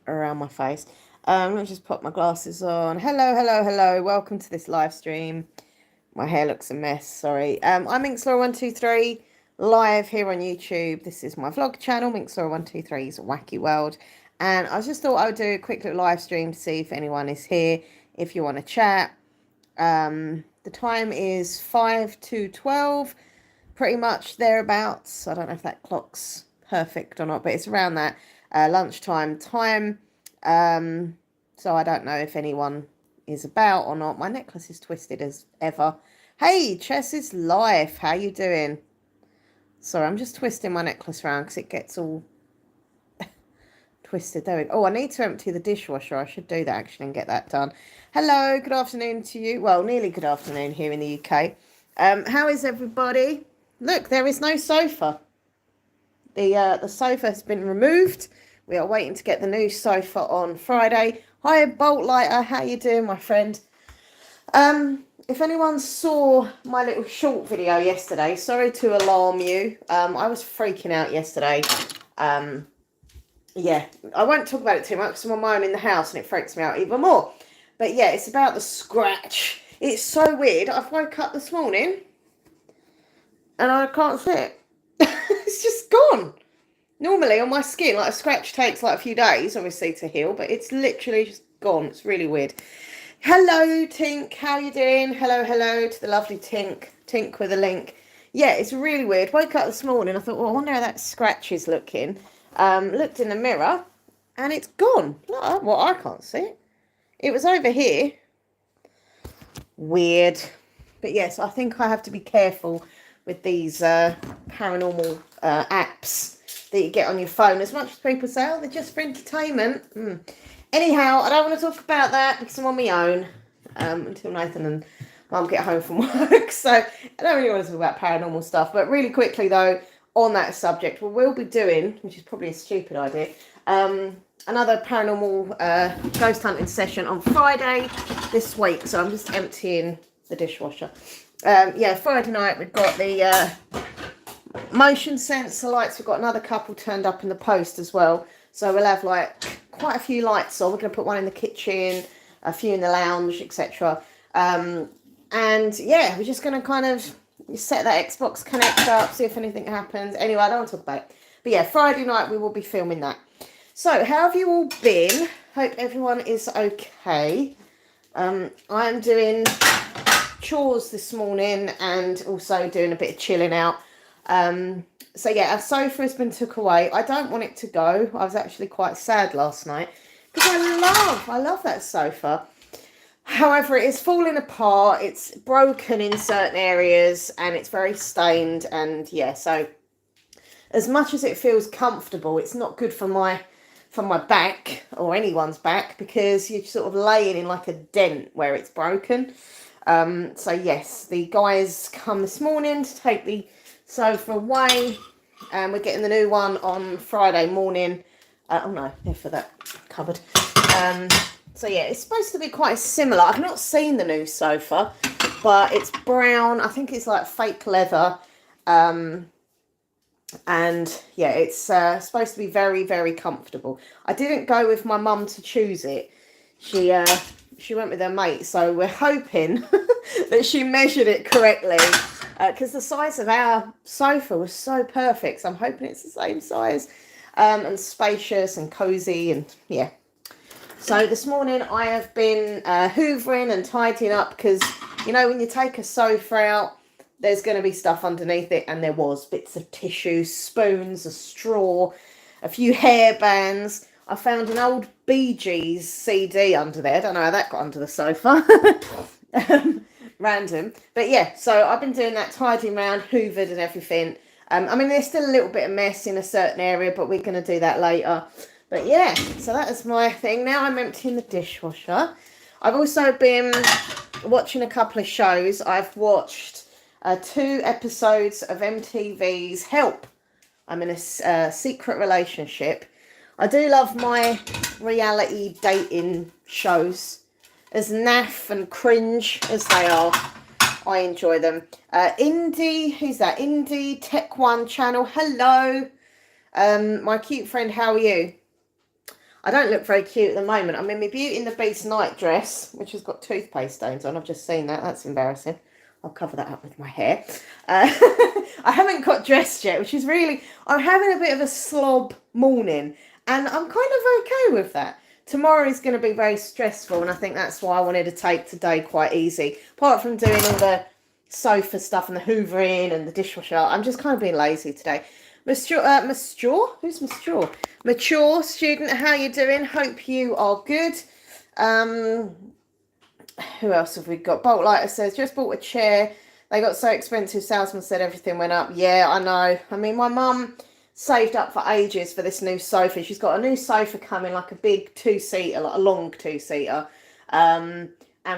around my face. Let me just pop my glasses on. Hello, hello, hello. Welcome to this live stream. My hair looks a mess, sorry. I'm Minxlaw123, live here on YouTube. This is my vlog channel, Minxlaw123's Wacky World. And I just thought I would do a quick little live stream to see if anyone is here, if you want to chat. The time is 5 to 12, pretty much thereabouts. I don't know if that clock's perfect or not, but it's around that lunchtime time. So I don't know if anyone is about or not. My necklace is twisted as ever. Hey, Chess's Life, how you doing? Sorry, I'm just twisting my necklace around because it gets all twisted. There we go. Oh, I need to empty the dishwasher. I should do that actually and get that done. Hello, good afternoon to you. Well, nearly good afternoon here in the UK. How is everybody? Look, there is no sofa. The sofa has been removed. We are waiting to get the new sofa on Friday. Hi, Bolt Lighter. How you doing, my friend? If anyone saw my little short video yesterday, sorry to alarm you. I was freaking out yesterday. Yeah, I won't talk about it too much because I'm on my own in the house and it freaks me out even more. But yeah, it's about the scratch. It's so weird. I've woke up this morning and I can't see it. It's just gone. Normally on my skin, like a scratch takes like a few days, obviously, to heal, but it's literally just gone. It's really weird. Hello, Tink. How you doing? Hello, hello to the lovely Tink. Tink with a link. Yeah, it's really weird. Woke up this morning. I thought, well, I wonder how that scratch is looking. Looked in the mirror, and it's gone. Well, I can't see it. It was over here. Weird. But yes, I think I have to be careful with these paranormal apps that you get on your phone. As much as people say, oh, they're just for entertainment. Anyhow, I don't want to talk about that because I'm on my own until Nathan and Mum get home from work. So I don't really want to talk about paranormal stuff. But really quickly, though, on that subject, we'll be doing, which is probably a stupid idea, another paranormal ghost hunting session on Friday this week. So I'm just emptying the dishwasher. Yeah, Friday night we've got the motion sensor lights. We've got another couple turned up in the post as well. So we'll have like quite a few lights on. We're going to put one in the kitchen, a few in the lounge, etc. And yeah, we're just going to kind of set that Xbox Connect up, see if anything happens. Anyway, I don't want to talk about it. But yeah, Friday night we will be filming that. So how have you all been? Hope everyone is okay. I am doing chores this morning and also doing a bit of chilling out. So yeah, our sofa has been took away. I don't want it to go. I was actually quite sad last night because I love that sofa. However, it is falling apart. It's broken in certain areas and it's very stained. And yeah, so as much as it feels comfortable, it's not good for my back or anyone's back because you're sort of laying in like a dent where it's broken. So yes, the guys come this morning to take the sofa away, and we're getting the new one on Friday morning. Oh no, they're for that cupboard. So yeah, it's supposed to be quite similar. I've not seen the new sofa, but it's brown. I think it's like fake leather. And yeah, it's supposed to be very, very comfortable. I didn't go with my mum to choose it. She went with her mate, so we're hoping that she measured it correctly because the size of our sofa was so perfect. So I'm hoping it's the same size and spacious and cozy and yeah. So this morning I have been hoovering and tidying up because, you know, when you take a sofa out, there's going to be stuff underneath it, and there was bits of tissue, spoons, a straw, a few hair bands. I found an old Bee Gees CD under there. I don't know how that got under the sofa. Random. But yeah, so I've been doing that, tidying around, hoovered and everything. I mean, there's still a little bit of mess in a certain area, but we're going to do that later. But yeah, so that is my thing. Now I'm emptying the dishwasher. I've also been watching a couple of shows. I've watched 2 episodes of MTV's Help. I'm in a secret relationship. I do love my reality dating shows. As naff and cringe as they are, I enjoy them. Indie, who's that? Indie Tech One channel. Hello. My cute friend, how are you? I don't look very cute at the moment. I'm in my Beauty and the Beast night dress, which has got toothpaste stains on. I've just seen that. That's embarrassing. I'll cover that up with my hair. I haven't got dressed yet, which is really... I'm having a bit of a slob morning, and I'm kind of okay with that. Tomorrow is going to be very stressful, and I think that's why I wanted to take today quite easy. Apart from doing all the sofa stuff and the hoovering and the dishwasher, I'm just kind of being lazy today. Who's mature? Mature student, how you doing? Hope you are good. Who else have we got? Bolt Lighter says, just bought a chair. They got so expensive, salesman said everything went up. Yeah, I know. I mean, my mum saved up for ages for this new sofa. She's got a new sofa coming, like a big two-seater, like a long two-seater. And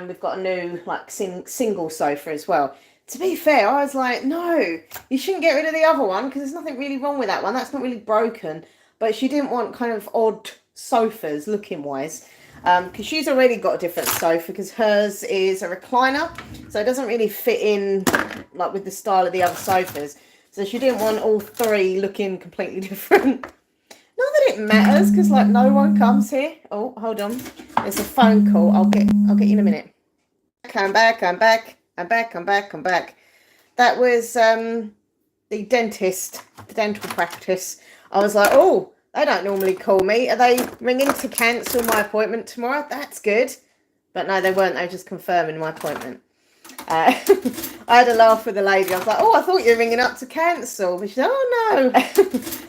we've got a new, like, single sofa as well. To be fair, I was like, no, you shouldn't get rid of the other one because there's nothing really wrong with that one. That's not really broken. But she didn't want kind of odd sofas looking-wise. Because she's already got a different sofa because hers is a recliner. So it doesn't really fit in like with the style of the other sofas. So she didn't want all three looking completely different. Not that it matters because like no one comes here. Oh, hold on. There's a phone call. I'll get you in a minute. I'm back. That was the dentist, the dental practice. I was like, oh, they don't normally call me. Are they ringing to cancel my appointment tomorrow? That's good. But no, they weren't. They were just confirming my appointment. I had a laugh with the lady. I was like, oh, I thought you were ringing up to cancel. But she said, oh, no.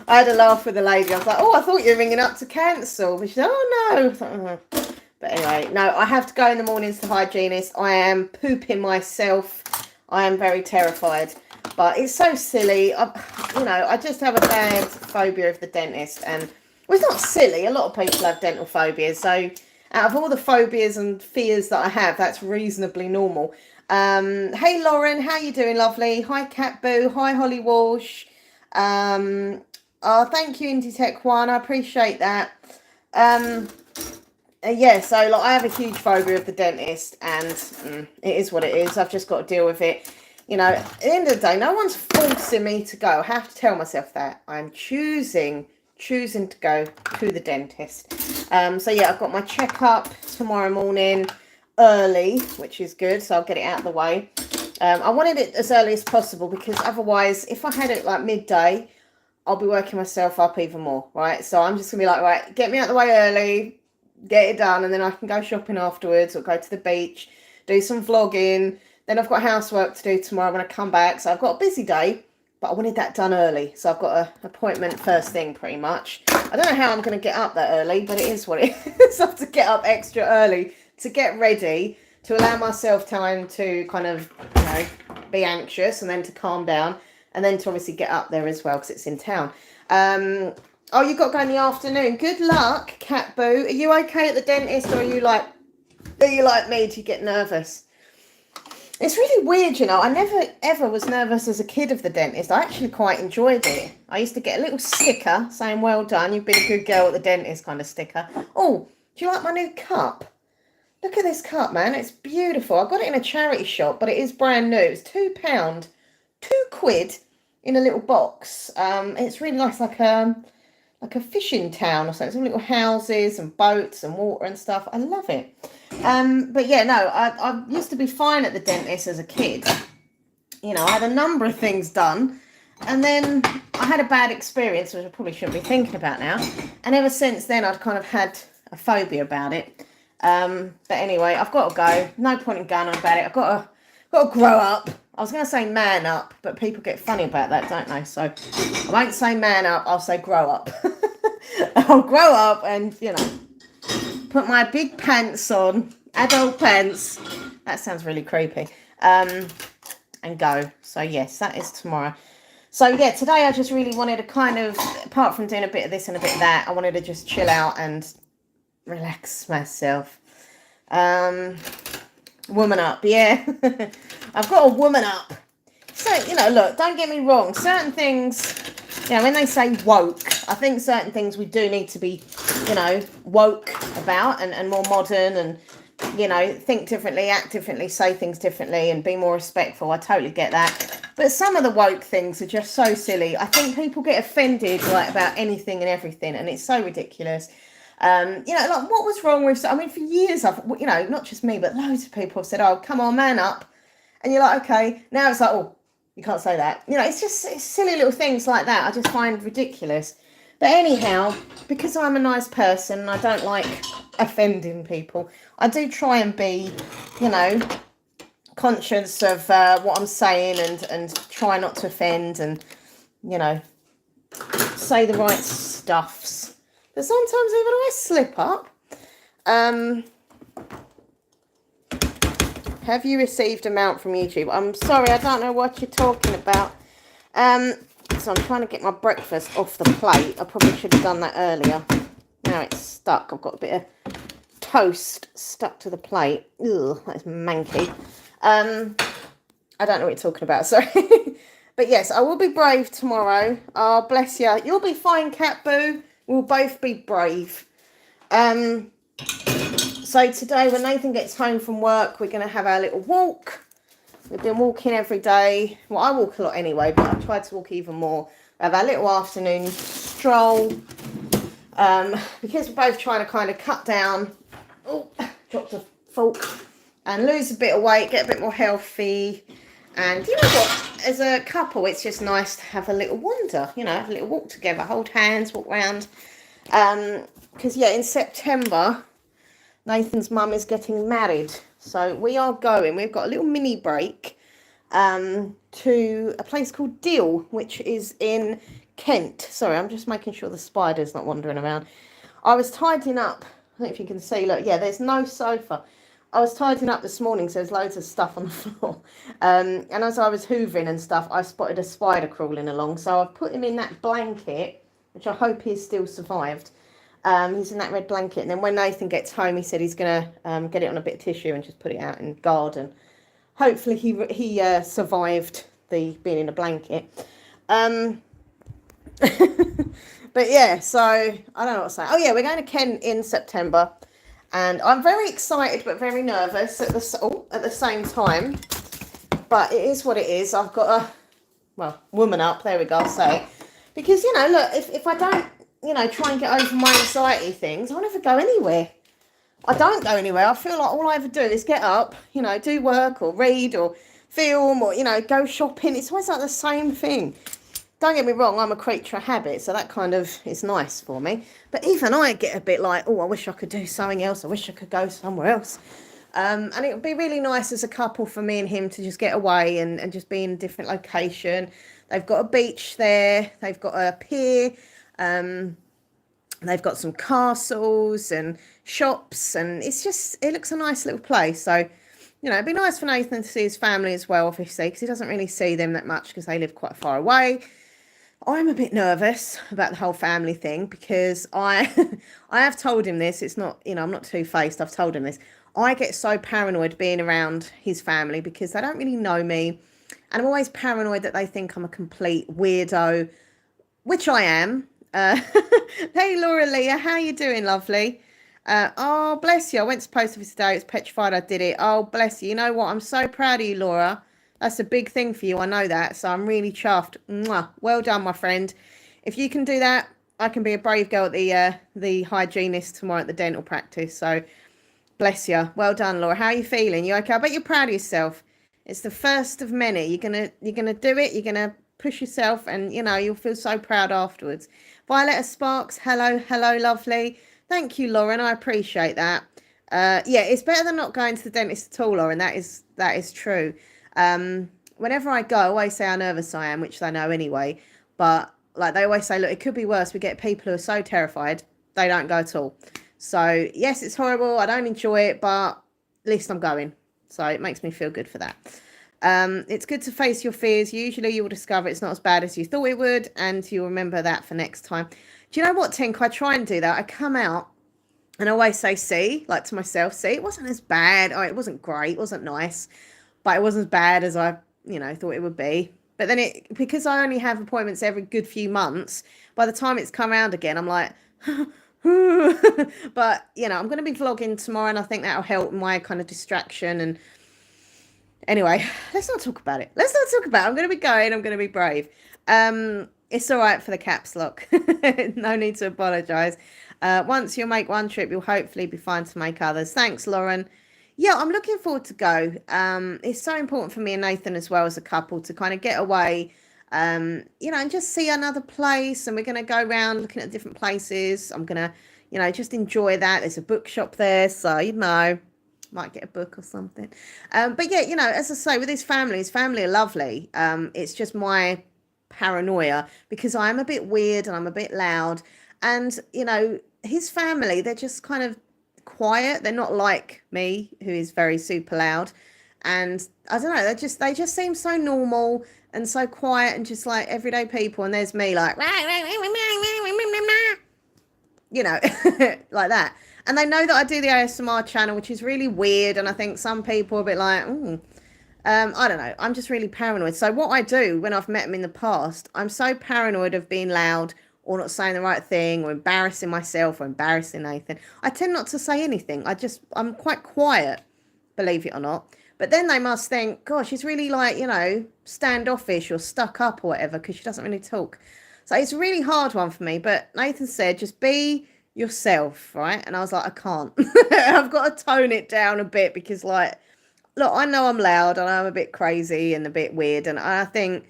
I had a laugh with the lady. I was like, oh, I thought you were ringing up to cancel. But she said, oh, no. I was like, oh. But anyway, no, I have to go in the mornings to the hygienist. I am pooping myself. I am very terrified. But it's so silly. I just have a bad phobia of the dentist. And well, it's not silly. A lot of people have dental phobias. So out of all the phobias and fears that I have, that's reasonably normal. Hey, Lauren. How you doing, lovely? Hi, Cat Boo. Hi, Holly Walsh. Thank you, Indie Tech One. I appreciate that. Yeah, so like I have a huge phobia of the dentist, and it is what it is. I've just got to deal with it. You know, at the end of the day, no one's forcing me to go. I have to tell myself that. I'm choosing to go to the dentist. So yeah, I've got my checkup tomorrow morning early, which is good. So I'll get it out of the way. I wanted it as early as possible because otherwise, if I had it like midday, I'll be working myself up even more, right? So I'm just going to be like, right, get me out of the way early, get it done, and then I can go shopping afterwards or go to the beach, do some vlogging. Then I've got housework to do tomorrow when I come back. So I've got a busy day, but I wanted that done early. So I've got an appointment first thing pretty much. I don't know how I'm going to get up that early, but it is what it is. I have to get up extra early to get ready, to allow myself time to kind of, be anxious and then to calm down. And then to obviously get up there as well because it's in town. Oh, you've got to go in the afternoon. Good luck, Cat Boo. Are you okay at the dentist or are you like me? Do you get nervous? It's really weird, I never ever was nervous as a kid of the dentist. I actually quite enjoyed it. I used to get a little sticker saying, well done, you've been a good girl at the dentist kind of sticker. Oh, do you like my new cup? Look at this cup, man. It's beautiful. I got it in a charity shop, but it is brand new. It's £2. £2 in a little box. It's really nice, like a fishing town or something. Some little houses and boats and water and stuff. I love it. But yeah, no, I used to be fine at the dentist as a kid. I had a number of things done, and then I had a bad experience, which I probably shouldn't be thinking about now. And ever since then, I've kind of had a phobia about it. But anyway, I've got to go. No point in going on about it. I've got to grow up. I was going to say man up, but people get funny about that, don't they? So I won't say man up. I'll say grow up. I'll grow up and, put my big pants on, adult pants. That sounds really creepy. And go. So yes, that is tomorrow. So yeah, today I just really wanted to kind of, apart from doing a bit of this and a bit of that, I wanted to just chill out and relax myself. Woman up, yeah. I've got a woman up. So, look, don't get me wrong. Certain things, when they say woke, I think certain things we do need to be, woke about and more modern and, think differently, act differently, say things differently and be more respectful. I totally get that. But some of the woke things are just so silly. I think people get offended about anything and everything, and it's so ridiculous. Like what was wrong with, I mean, for years not just me, but loads of people have said, oh, come on, man up. And you're like, okay, now it's like, oh, you can't say that. It's silly little things like that I just find ridiculous. But anyhow, because I'm a nice person and I don't like offending people, I do try and be, conscious of what I'm saying and try not to offend and, say the right stuffs. But sometimes even I slip up. Have you received a mount from YouTube? I'm sorry, I don't know what you're talking about. So I'm trying to get my breakfast off the plate. I probably should have done that earlier. Now it's stuck. I've got a bit of toast stuck to the plate. Ugh, that's manky. I don't know what you're talking about, sorry. But yes, I will be brave tomorrow. Oh, bless you. You'll be fine, Cat Boo. We'll both be brave. So today, when Nathan gets home from work, we're going to have our little walk. We've been walking every day. Well, I walk a lot anyway, but I've tried to walk even more. We have our little afternoon stroll. Because we're both trying to kind of cut down. Oh, dropped a fork. And lose a bit of weight, get a bit more healthy. And you know what? As a couple, it's just nice to have a little wander. Have a little walk together. Hold hands, walk around. Because, in September, Nathan's mum is getting married. So we are going. We've got a little mini break to a place called Deal, which is in Kent. Sorry, I'm just making sure the spider's not wandering around. I was tidying up. I don't know if you can see. Look, there's no sofa. I was tidying up this morning, so there's loads of stuff on the floor. And as I was hoovering and stuff, I spotted a spider crawling along. So I've put him in that blanket, which I hope he's still survived. He's in that red blanket. And then when Nathan gets home, he said he's going to get it on a bit of tissue and just put it out in the garden. Hopefully he survived the being in a blanket. But yeah, so I don't know what to say. Oh yeah, we're going to Kent in September. And I'm very excited but very nervous at the same time. But it is what it is. I've got woman up. There we go, I'll say it. Because, look, if I don't, try and get over my anxiety things, I'll never go anywhere. I don't go anywhere. I feel like all I ever do is get up, do work or read or film or, go shopping. It's always like the same thing. Don't get me wrong, I'm a creature of habit, so that kind of is nice for me. But even I get a bit like, oh, I wish I could do something else. I wish I could go somewhere else. And it would be really nice as a couple for me and him to just get away and just be in a different location. They've got a beach there. They've got a pier. They've got some castles and shops. And it looks a nice little place. So, it'd be nice for Nathan to see his family as well, obviously, because he doesn't really see them that much because they live quite far away. I'm a bit nervous about the whole family thing because I have told him this. It's not, I'm not two-faced. I've told him this. I get so paranoid being around his family because they don't really know me. And I'm always paranoid that they think I'm a complete weirdo, which I am. Hey, Laura Leah, how you doing, lovely? Oh, bless you. I went to post office today. It's petrified I did it. Oh, bless you. You know what? I'm so proud of you, Laura. That's a big thing for you. I know that. So I'm really chuffed. Mwah. Well done, my friend. If you can do that, I can be a brave girl at the hygienist tomorrow at the dental practice. So bless you. Well done, Laura. How are you feeling? You okay? I bet you're proud of yourself. It's the first of many. You're gonna do it. You're gonna push yourself, and you'll feel so proud afterwards. Violetta Sparks. Hello, lovely. Thank you, Lauren. I appreciate that. It's better than not going to the dentist at all, Lauren. That is true. Whenever I go, I always say how nervous I am, which they know anyway. But like they always say, look, it could be worse. We get people who are so terrified they don't go at all. So yes, it's horrible. I don't enjoy it, but at least I'm going. So it makes me feel good for that. It's good to face your fears. Usually you will discover it's not as bad as you thought it would, and you'll remember that for next time. Do you know what, Tink? I try and do that. I come out and I always say, like to myself, it wasn't as bad. Oh, it wasn't great. It wasn't nice. But it wasn't as bad as I, thought it would be. But then because I only have appointments every good few months, by the time it's come around again, I'm like, but, I'm going to be vlogging tomorrow and I think that'll help my kind of distraction. And anyway, let's not talk about it. I'm going to be going. I'm going to be brave. It's all right for the caps lock. No need to apologise. Once you make one trip, you'll hopefully be fine to make others. Thanks, Lauren. Yeah, I'm looking forward to go. It's so important for me and Nathan as well as a couple to kind of get away, and just see another place. And we're going to go around looking at different places. I'm going to, just enjoy that. There's a bookshop there, so, might get a book or something. But yeah, as I say, with his family are lovely. It's just my paranoia because I'm a bit weird and I'm a bit loud. And, his family, they're just kind of quiet. They're not like me, who is very super loud. And I don't know, they just seem so normal and so quiet and just like everyday people. And there's me like, like that. And they know that I do the ASMR channel, which is really weird. And I think some people are a bit like, I don't know. I'm just really paranoid. So what I do when I've met them in the past, I'm so paranoid of being loud or not saying the right thing or embarrassing myself or embarrassing Nathan. I tend not to say anything. I'm quite quiet, believe it or not. But then they must think, gosh, she's really like, standoffish or stuck up or whatever because she doesn't really talk. So it's a really hard one for me. But Nathan said, just be yourself, right? And I was like, I can't. I've got to tone it down a bit because, like, look, I know I'm loud and I'm a bit crazy and a bit weird. And I think,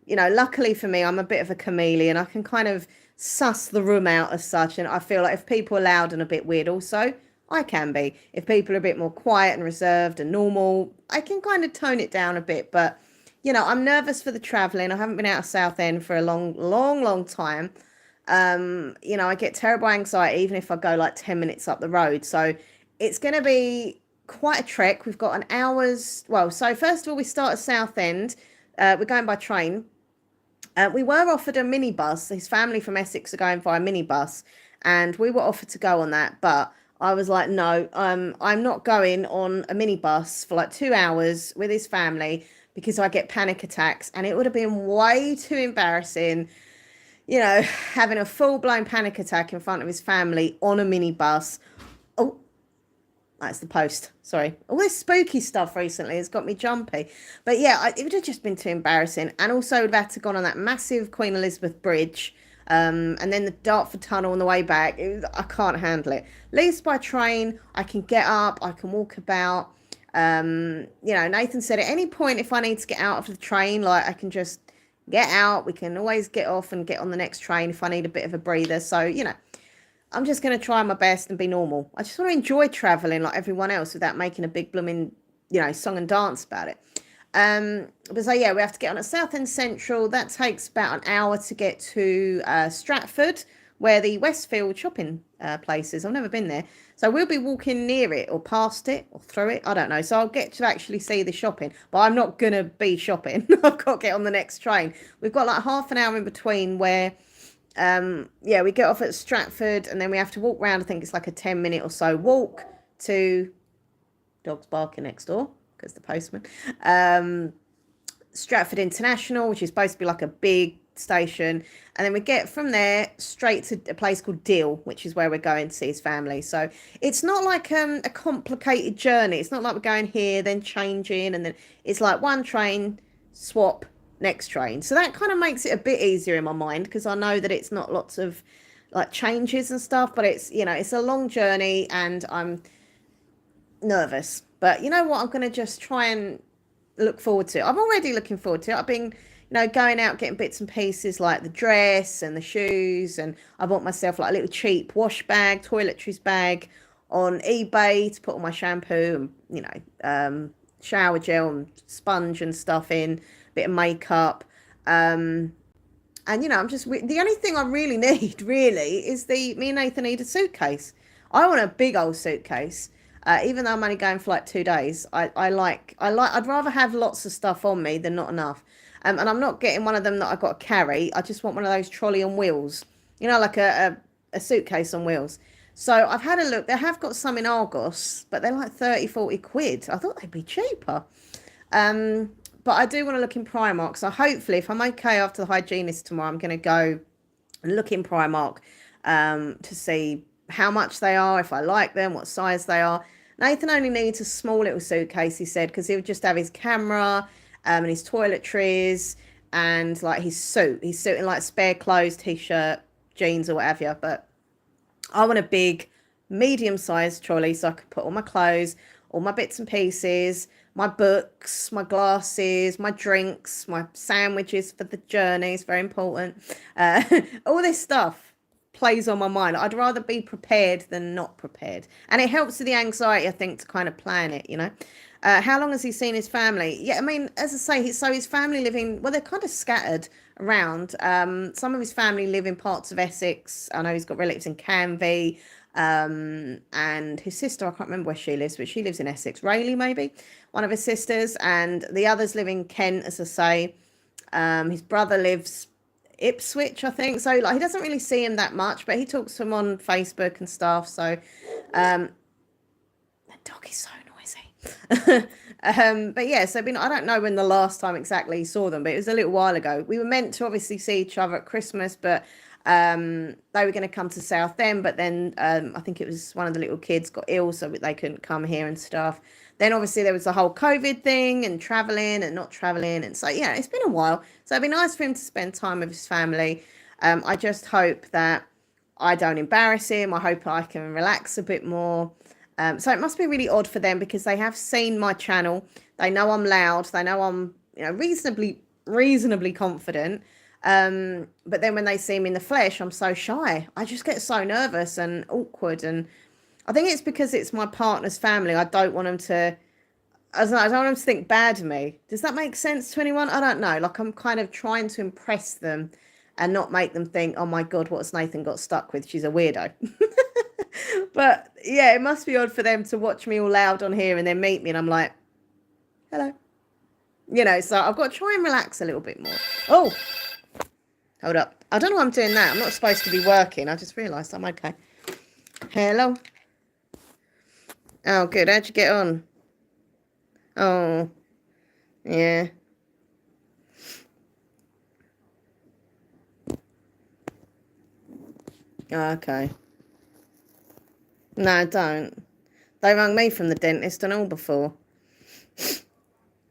luckily for me, I'm a bit of a chameleon. I can kind of suss the room out as such. And I feel like if people are loud and a bit weird also, I can be. If people are a bit more quiet and reserved and normal, I can kind of tone it down a bit. But, I'm nervous for the travelling. I haven't been out of Southend for a long, long, long time. I get terrible anxiety even if I go like 10 minutes up the road. So it's going to be quite a trek. We've got an hour's, so first of all, we start at Southend. We're going by train. We were offered a minibus. His family from Essex are going via minibus, and we were offered to go on that, but I was like, no, I'm not going on a minibus for like 2 hours with his family because I get panic attacks, and it would have been way too embarrassing, having a full-blown panic attack in front of his family on a minibus. Oh, that's the post. Sorry. All this spooky stuff recently has got me jumpy. But yeah, it would have just been too embarrassing. And also we'd have to go on that massive Queen Elizabeth Bridge. And then the Dartford Tunnel on the way back. I can't handle it. At least by train, I can get up. I can walk about. Nathan said at any point if I need to get out of the train, like I can just get out. We can always get off and get on the next train if I need a bit of a breather. So, I'm just going to try my best and be normal. I just want to enjoy traveling like everyone else without making a big blooming, song and dance about it. But so, yeah, we have to get on at Southend Central. That takes about an hour to get to Stratford, where the Westfield shopping place is. I've never been there. So we'll be walking near it or past it or through it. I don't know. So I'll get to actually see the shopping. But I'm not going to be shopping. I've got to get on the next train. We've got like half an hour in between where... we get off at Stratford and then we have to walk around. I think it's like a 10-minute or so walk to dogs barking next door because the postman. Stratford International, which is supposed to be like a big station. And then we get from there straight to a place called Deal, which is where we're going to see his family. So it's not like a complicated journey. It's not like we're going here, then changing. And then it's like one train, swap, next train. So that kind of makes it a bit easier in my mind because I know that it's not lots of like changes and stuff, but it's it's a long journey and I'm nervous. But you know what, I'm going to just try and look forward to it. I'm already looking forward to it. I've been going out getting bits and pieces like the dress and the shoes, and I bought myself like a little cheap wash bag, toiletries bag on eBay to put all my shampoo and shower gel and sponge and stuff in, bit of makeup, and I'm just the only thing I really need is me and Nathan need a suitcase. I want a big old suitcase, even though I'm only going for like 2 days. I'd rather have lots of stuff on me than not enough, and I'm not getting one of them that I got to carry. I just want one of those trolley on wheels, like a suitcase on wheels. So I've had a look. They have got some in Argos, but they're like 30-40 quid. I thought they'd be cheaper. But I do want to look in Primark. So hopefully, if I'm okay after the hygienist tomorrow, I'm going to go and look in Primark to see how much they are, if I like them, what size they are. Nathan only needs a small little suitcase, he said, because he'll just have his camera and his toiletries and like his suit. His suit in like spare clothes, t-shirt, jeans or whatever. But I want a big, medium-sized trolley so I could put all my clothes, all my bits and pieces, my books, my glasses, my drinks, my sandwiches for the journey. It's very important. Uh, all this stuff plays on my mind. I'd rather be prepared than not prepared. And it helps with the anxiety, I think, to kind of plan it, you know. How long has he seen his family? Yeah, I mean, as I say, so his family living, well, they're kind of scattered around. Some of his family live in parts of Essex. I know he's got relatives in Canvey. And his sister, I can't remember where she lives, but she lives in Essex. Rayleigh, maybe, one of his sisters. And the others live in Kent, as I say. His brother lives Ipswich, I think. So like he doesn't really see him that much, but he talks to him on Facebook and stuff. So that dog is so noisy. But yeah, so I don't know when the last time exactly he saw them, but it was a little while ago. We were meant to obviously see each other at Christmas, but they were going to come to Southend, but then I think it was one of the little kids got ill, so they couldn't come here and stuff. Then obviously there was the whole COVID thing and traveling and not traveling, and so yeah, it's been a while. So it'd be nice for him to spend time with his family. I just hope that I don't embarrass him. I hope I can relax a bit more. So it must be really odd for them because they have seen my channel. They know I'm loud. They know I'm, reasonably confident. But then when they see me in the flesh, I'm so shy. I just get so nervous and awkward. And I think it's because it's my partner's family. I don't want them to, I don't want them to think bad of me. Does that make sense to anyone? I don't know. Like I'm kind of trying to impress them and not make them think, oh my God, what's Nathan got stuck with? She's a weirdo. But yeah, it must be odd for them to watch me all loud on here and then meet me and I'm like, hello. So I've got to try and relax a little bit more. Oh, hold up. I don't know why I'm doing that. I'm not supposed to be working. I just realised I'm okay. Hello. Oh, good. How'd you get on? Oh, yeah. Oh, okay. No, don't. They rang me from the dentist and all before.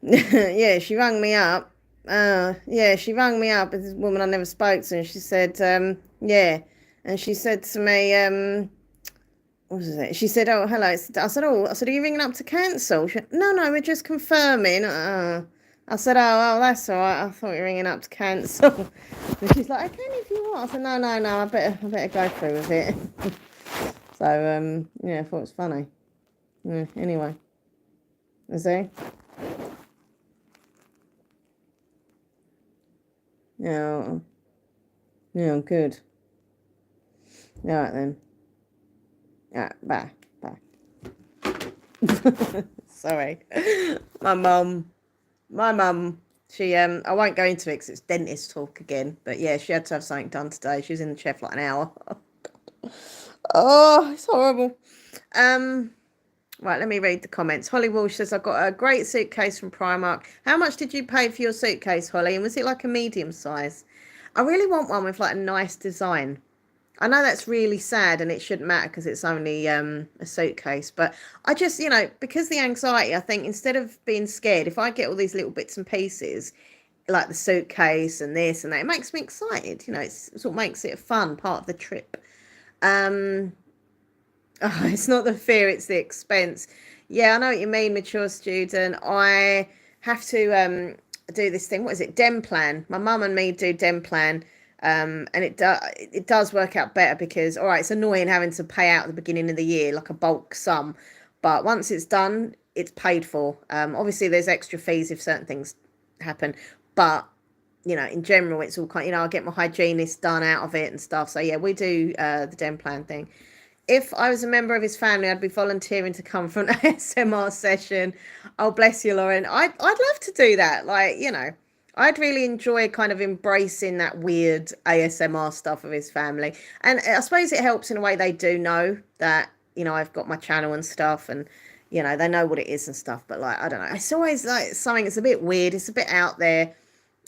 Yeah, she rang me up. Yeah, she rang me up. This woman I never spoke to, and she said, yeah, and she said to me, what was it? She said, oh, hello. I said, are you ringing up to cancel? She went, no, we're just confirming. I said, oh, that's all right. I thought you were ringing up to cancel. And she's like, I can if you want. I said, no, I better go through with it. So, yeah, I thought it was funny. Yeah, anyway. Is he? Yeah. Yeah, good. All right then. All right, bye. Bye. Sorry. My mum, she, I won't go into it because it's dentist talk again, but yeah, she had to have something done today. She was in the chair for like an hour. Oh, it's horrible. Right, let me read the comments. Holly Walsh says, I got a great suitcase from Primark. How much did you pay for your suitcase, Holly? And was it like a medium size? I really want one with like a nice design. I know that's really sad and it shouldn't matter because it's only a suitcase. But I just, because the anxiety, I think instead of being scared, if I get all these little bits and pieces, like the suitcase and this and that, it makes me excited. It sort of makes it a fun part of the trip. Oh, it's not the fear, it's the expense. Yeah, I know what you mean, mature student. I have to do this thing. What is it? Dem plan. My mum and me do Dem plan. And it does work out better because, all right, it's annoying having to pay out at the beginning of the year, like a bulk sum. But once it's done, it's paid for. Obviously, there's extra fees if certain things happen. But, in general, it's all kind I get my hygienist done out of it and stuff. So, yeah, we do the Dem plan thing. If I was a member of his family, I'd be volunteering to come for an ASMR session. Oh, bless you, Lauren. I'd love to do that. Like, I'd really enjoy kind of embracing that weird ASMR stuff of his family. And I suppose it helps in a way they do know that, I've got my channel and stuff and, they know what it is and stuff. But like, I don't know. It's always like something that's a bit weird. It's a bit out there.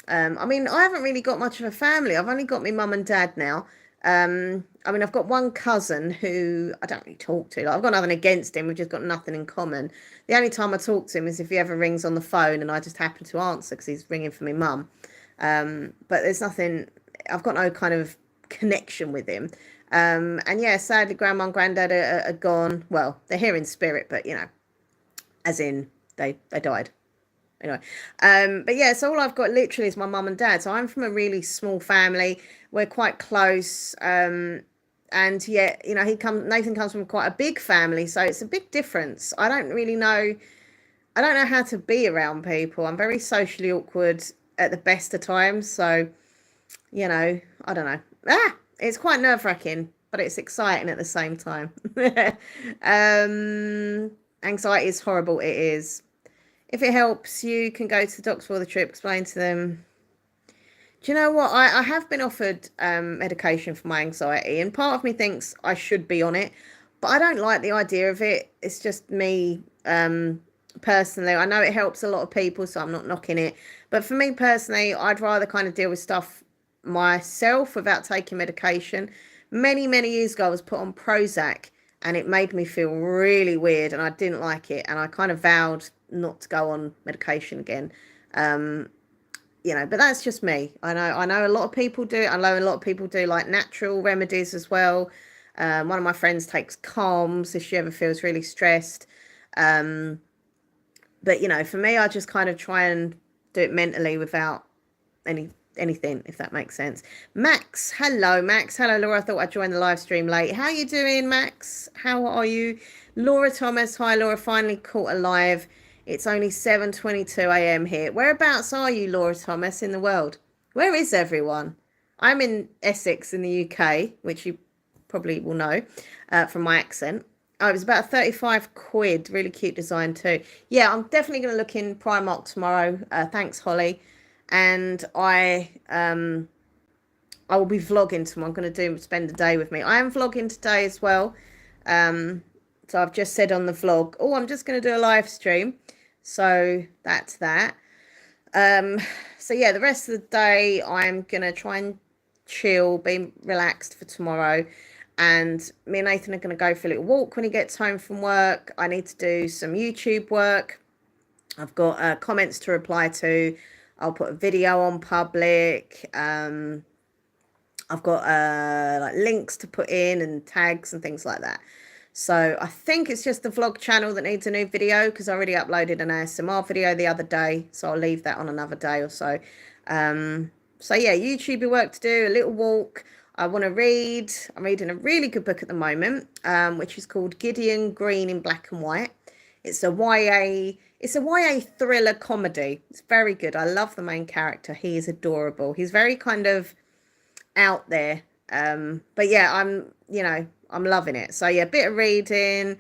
I mean, I haven't really got much of a family. I've only got my mum and dad now. I've got one cousin who I don't really talk to. Like, I've got nothing against him. We've just got nothing in common. The only time I talk to him is if he ever rings on the phone and I just happen to answer because he's ringing for my mum. But there's nothing, I've got no kind of connection with him. And yeah, sadly, grandma and granddad are gone. Well, they're here in spirit, but you know, as in they died. Anyway, but yeah, so all I've got literally is my mum and dad. So I'm from a really small family. We're quite close. And yet, you know, Nathan comes from quite a big family, so it's a big difference. I don't know how to be around people. I'm very socially awkward at the best of times. So, you know, I don't know. It's quite nerve-wracking, but it's exciting at the same time. um, Anxiety is horrible. It is. If it helps, you can go to the doctor for the trip, explain to them. Do you know what? I have been offered medication for my anxiety, and part of me thinks I should be on it, but I don't like the idea of it. It's just me personally. I know it helps a lot of people, so I'm not knocking it. But for me personally, I'd rather kind of deal with stuff myself without taking medication. Many, many years ago, I was put on Prozac, and it made me feel really weird, and I didn't like it, and I kind of vowed not to go on medication again. Um, you know, but that's just me. I know a lot of people do. I know a lot of people do like natural remedies as well. One of my friends takes calms if she ever feels really stressed. Um, but you know, for me, I just kind of try and do it mentally without anything, if that makes sense. Max, hello, Max. Hello, Laura. I thought I'd join the live stream late. How you doing, Max? How are you? Laura Thomas, hi, Laura. Finally caught a live. It's only 7:22 a.m. here. Whereabouts are you, Laura Thomas, in the world? Where is everyone? I'm in Essex in the UK, which you probably will know from my accent. Oh, it was about 35 quid. Really cute design too. Yeah, I'm definitely going to look in Primark tomorrow. Thanks, Holly. And I will be vlogging tomorrow. I'm going to spend a day with me. I am vlogging today as well. So I've just said on the vlog, oh, I'm just going to do a live stream. So that's that. So yeah, the rest of the day I'm going to try and chill, be relaxed for tomorrow. And me and Nathan are going to go for a little walk when he gets home from work. I need to do some YouTube work. I've got comments to reply to. I'll put a video on public. I've got like links to put in and tags and things like that. So I think it's just the vlog channel that needs a new video because I already uploaded an ASMR video the other day. So I'll leave that on another day or so. So yeah, YouTube work to do, a little walk. I want to read. I'm reading a really good book at the moment, which is called Gideon Green in Black and White. It's a YA thriller comedy. It's very good. I love the main character. He is adorable. He's very kind of out there. But yeah, I'm loving it. So yeah, a bit of reading,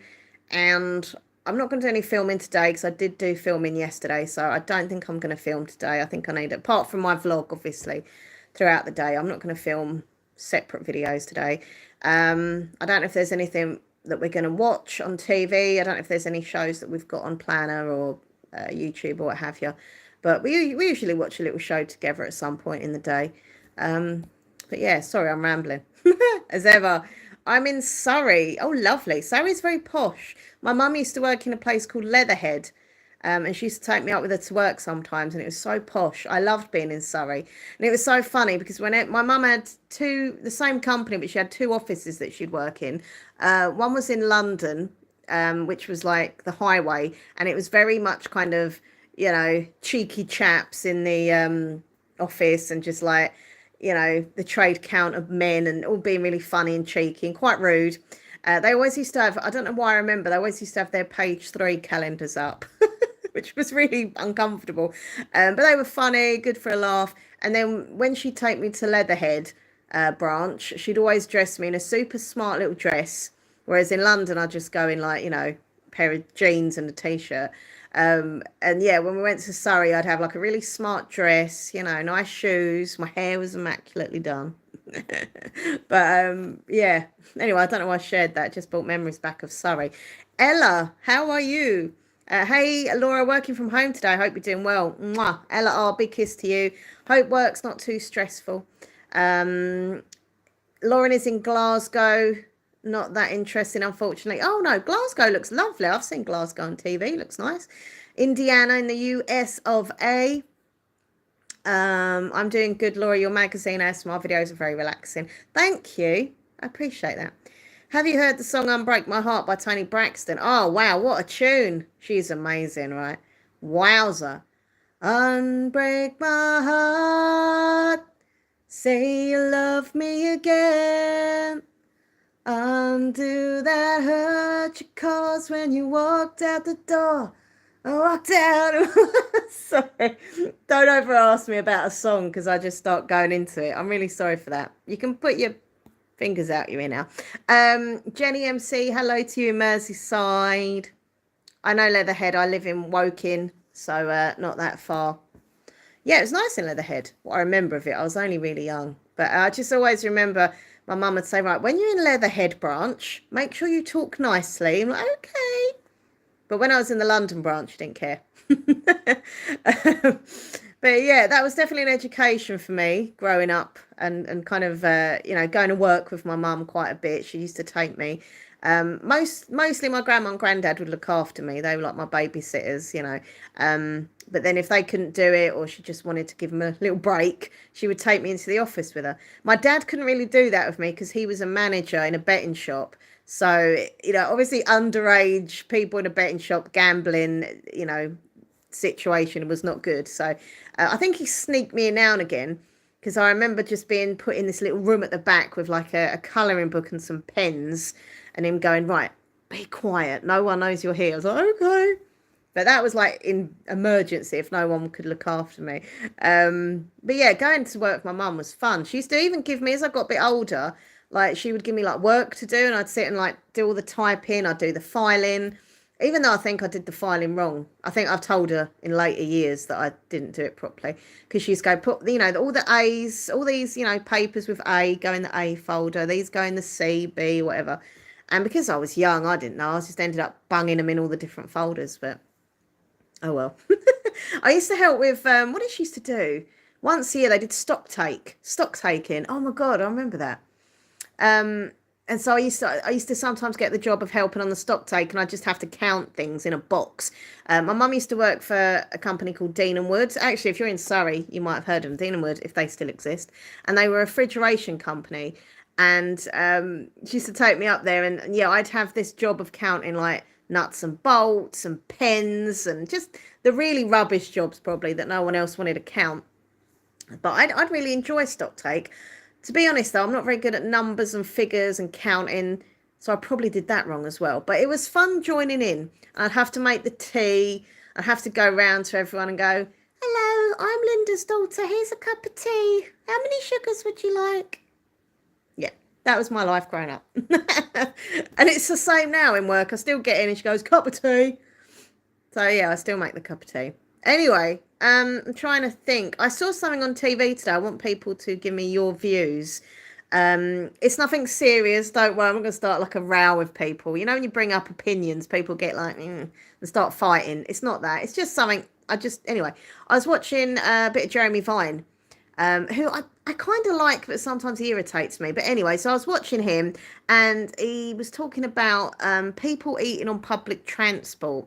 and I'm not going to do any filming today because I did do filming yesterday. So I don't think I'm going to film today. I think I need, apart from my vlog, obviously, throughout the day, I'm not going to film separate videos today. I don't know if there's anything that we're going to watch on TV. I don't know if there's any shows that we've got on Planner or YouTube or what have you. But we usually watch a little show together at some point in the day. But yeah, sorry, I'm rambling. As ever, I'm in Surrey. Oh, lovely. Surrey's very posh. My mum used to work in a place called Leatherhead. And she used to take me out with her to work sometimes, and it was so posh. I loved being in Surrey. And it was so funny because my mum had the same company, but she had two offices that she'd work in. One was in London, which was like the highway, and it was very much kind of, you know, cheeky chaps in the office and just like, you know, the trade count of men and all being really funny and cheeky and quite rude. They always used to have, I don't know why I remember, they always used to have their page 3 calendars up, which was really uncomfortable. But they were funny, good for a laugh. And then when she'd take me to Leatherhead branch, she'd always dress me in a super smart little dress. Whereas in London, I'd just go in like, you know, a pair of jeans and a t-shirt. And yeah, when we went to Surrey, I'd have like a really smart dress, you know, nice shoes. My hair was immaculately done. But yeah, anyway, I don't know why I shared that. Just brought memories back of Surrey. Ella, how are you? Hey, Laura, working from home today. Hope you're doing well. Mwah. Ella, oh, big kiss to you. Hope work's not too stressful. Lauren is in Glasgow. Not that interesting, unfortunately. Oh, no, Glasgow looks lovely. I've seen Glasgow on TV. Looks nice. Indiana in the US of A. I'm doing good, Laura. Your magazine ASMR videos are very relaxing. Thank you. I appreciate that. Have you heard the song Unbreak My Heart by Toni Braxton? Oh, wow, what a tune. She's amazing, right? Wowza. Unbreak my heart, say you love me again. Undo that hurt you caused when you walked out the door. I walked out. Sorry. Don't ever ask me about a song because I just start going into it. I'm really sorry for that. You can put your fingers out your ear now. Jenny MC, hello to you in Merseyside. I know Leatherhead. I live in Woking, so not that far. Yeah, it was nice in Leatherhead. What I remember of it, I was only really young. But I just always remember my mum would say, right, when you're in Leatherhead branch, make sure you talk nicely. I'm like, okay. But when I was in the London branch, I didn't care. But yeah, that was definitely an education for me growing up and kind of, going to work with my mum quite a bit. She used to take me. Mostly my grandma and granddad would look after me. They were like my babysitters. But then if they couldn't do it or she just wanted to give them a little break, she would take me into the office with her. My dad couldn't really do that with me because he was a manager in a betting shop. So, obviously underage people in a betting shop gambling, situation was not good. So I think he sneaked me in now and again because I remember just being put in this little room at the back with like a colouring book and some pens and him going, right, be quiet. No one knows you're here. I was like, okay. But that was like in emergency if no one could look after me. But yeah, going to work with my mum was fun. She used to even give me, as I got a bit older, like she would give me like work to do and I'd sit and like do all the typing. I'd do the filing, even though I think I did the filing wrong. I think I've told her in later years that I didn't do it properly because she used to go put, all the A's, all these, papers with A go in the A folder. These go in the C, B, whatever. And because I was young, I didn't know. I just ended up bunging them in all the different folders. But oh well. I used to help with, what did she used to do? Once a year they did stock taking. Oh my God, I remember that. And so I used to sometimes get the job of helping on the stock take, and I just have to count things in a box. My mum used to work for a company called Dean and Wood. Actually, if you're in Surrey, you might have heard of them, Dean and Wood, if they still exist. And they were a refrigeration company. And she used to take me up there, and yeah, I'd have this job of counting like nuts and bolts and pens and just the really rubbish jobs probably that no one else wanted to count. But I'd really enjoy stock take. To be honest, though, I'm not very good at numbers and figures and counting, so I probably did that wrong as well. But it was fun joining in. I'd have to make the tea. I'd have to go round to everyone and go, hello, I'm Linda's daughter. Here's a cup of tea. How many sugars would you like? Yeah, that was my life growing up. And it's the same now in work. I still get in and she goes, cup of tea. So yeah, I still make the cup of tea. Anyway, I'm trying to think. I saw something on TV today. I want people to give me your views. It's nothing serious. Don't worry. I'm not going to start like a row with people. You know, when you bring up opinions, people get like, and start fighting. It's not that. It's just something. Anyway, I was watching a bit of Jeremy Vine, who I kind of like, but sometimes he irritates me. But anyway, so I was watching him and he was talking about people eating on public transport.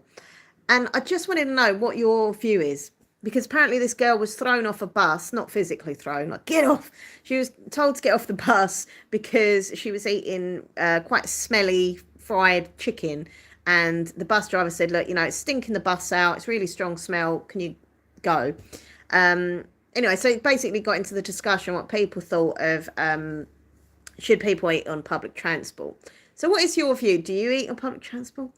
And I just wanted to know what your view is, because apparently this girl was thrown off a bus, not physically thrown, like get off. She was told to get off the bus because she was eating quite smelly fried chicken. And the bus driver said, look, it's stinking the bus out. It's really strong smell. Can you go? Anyway, so it basically got into the discussion what people thought of should people eat on public transport. So what is your view? Do you eat on public transport?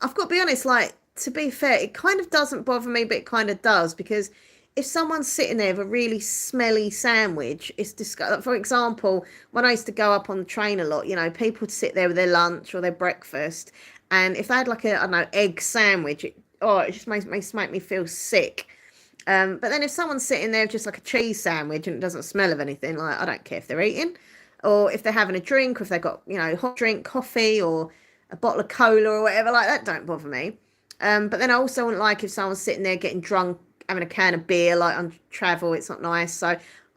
I've got to be honest, like, to be fair, it kind of doesn't bother me, but it kind of does, because if someone's sitting there with a really smelly sandwich, it's disgusting. For example, when I used to go up on the train a lot, people would sit there with their lunch or their breakfast, and if they had like a, I don't know, egg sandwich, it just makes me feel sick. But then if someone's sitting there with just like a cheese sandwich and it doesn't smell of anything, like, I don't care if they're eating, or if they're having a drink, or if they've got, hot drink, coffee, or a bottle of cola or whatever, like that don't bother me. But then I also wouldn't like if someone's sitting there getting drunk, having a can of beer, like on travel. It's not nice. So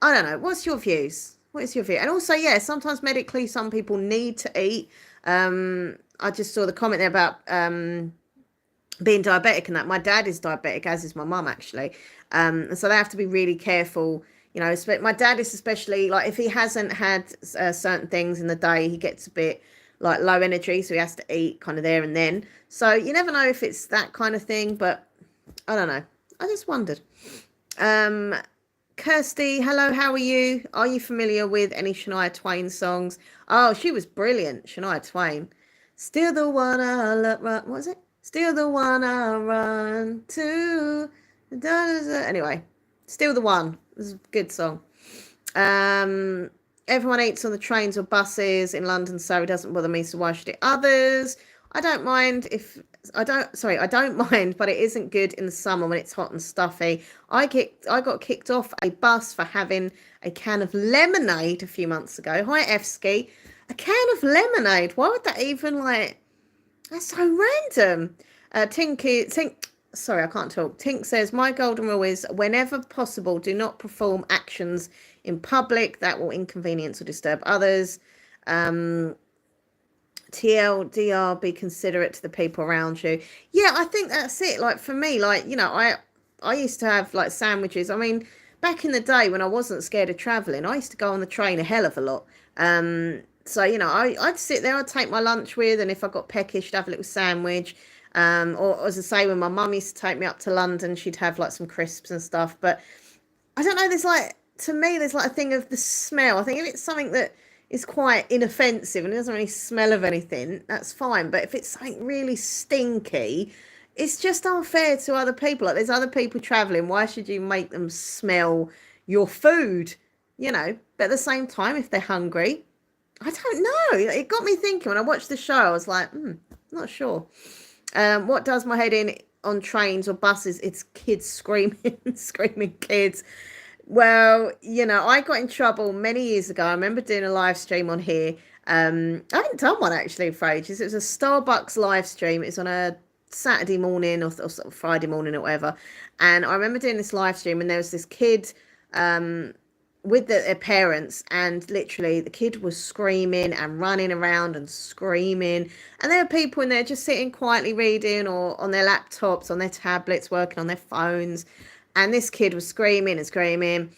I don't know. What's your views? What is your view? And also, yeah, sometimes medically some people need to eat. I just saw the comment there about being diabetic and that. My dad is diabetic, as is my mum actually. And so they have to be really careful, You know, my dad is especially like if he hasn't had certain things in the day, he gets a bit like low energy, so he has to eat kind of there and then. So you never know if it's that kind of thing, but I don't know. I just wondered. Um, Kirsty, hello, how are you? Are you familiar with any Shania Twain songs? Oh, she was brilliant, Shania Twain. Still the one I love, what was it? Still the one I run to. Anyway, still the one. It was a good song. Um, Everyone eats on the trains or buses in London, so it doesn't bother me. So why should it others? I don't mind if I don't mind, but it isn't good in the summer when it's hot and stuffy. I got kicked off a bus for having a can of lemonade a few months ago. Hi, Efsky. A can of lemonade. Why would that even like? That's so random. Sorry, I can't talk. Tink says, my golden rule is whenever possible, do not perform actions in public that will inconvenience or disturb others. TLDR, be considerate to the people around you. Yeah, I think that's it. Like for me, like, you know, I used to have like sandwiches. I mean, back in the day when I wasn't scared of traveling, I used to go on the train a hell of a lot. So, you know, I'd sit there, I'd take my lunch with, and if I got peckish, I'd have a little sandwich. Or as I say, when my mum used to take me up to London, she'd have like some crisps and stuff. But I don't know, there's like, to me, there's like a thing of the smell. I think if it's something that is quite inoffensive and it doesn't really smell of anything, that's fine. But if it's something really stinky, it's just unfair to other people. Like there's other people traveling. Why should you make them smell your food? You know, but at the same time, if they're hungry, I don't know. It got me thinking when I watched the show. I was like, not sure. What does my head in on trains or buses? It's kids screaming, screaming kids. Well, you know, I got in trouble many years ago. I remember doing a live stream on here. I haven't done one actually for ages. It was a Starbucks live stream. It's on a Saturday morning or sort of Friday morning or whatever. And I remember doing this live stream and there was this kid with their parents, and literally the kid was screaming and running around and screaming, and there were people in there just sitting quietly reading or on their laptops, on their tablets, working on their phones, and this kid was screaming and screaming.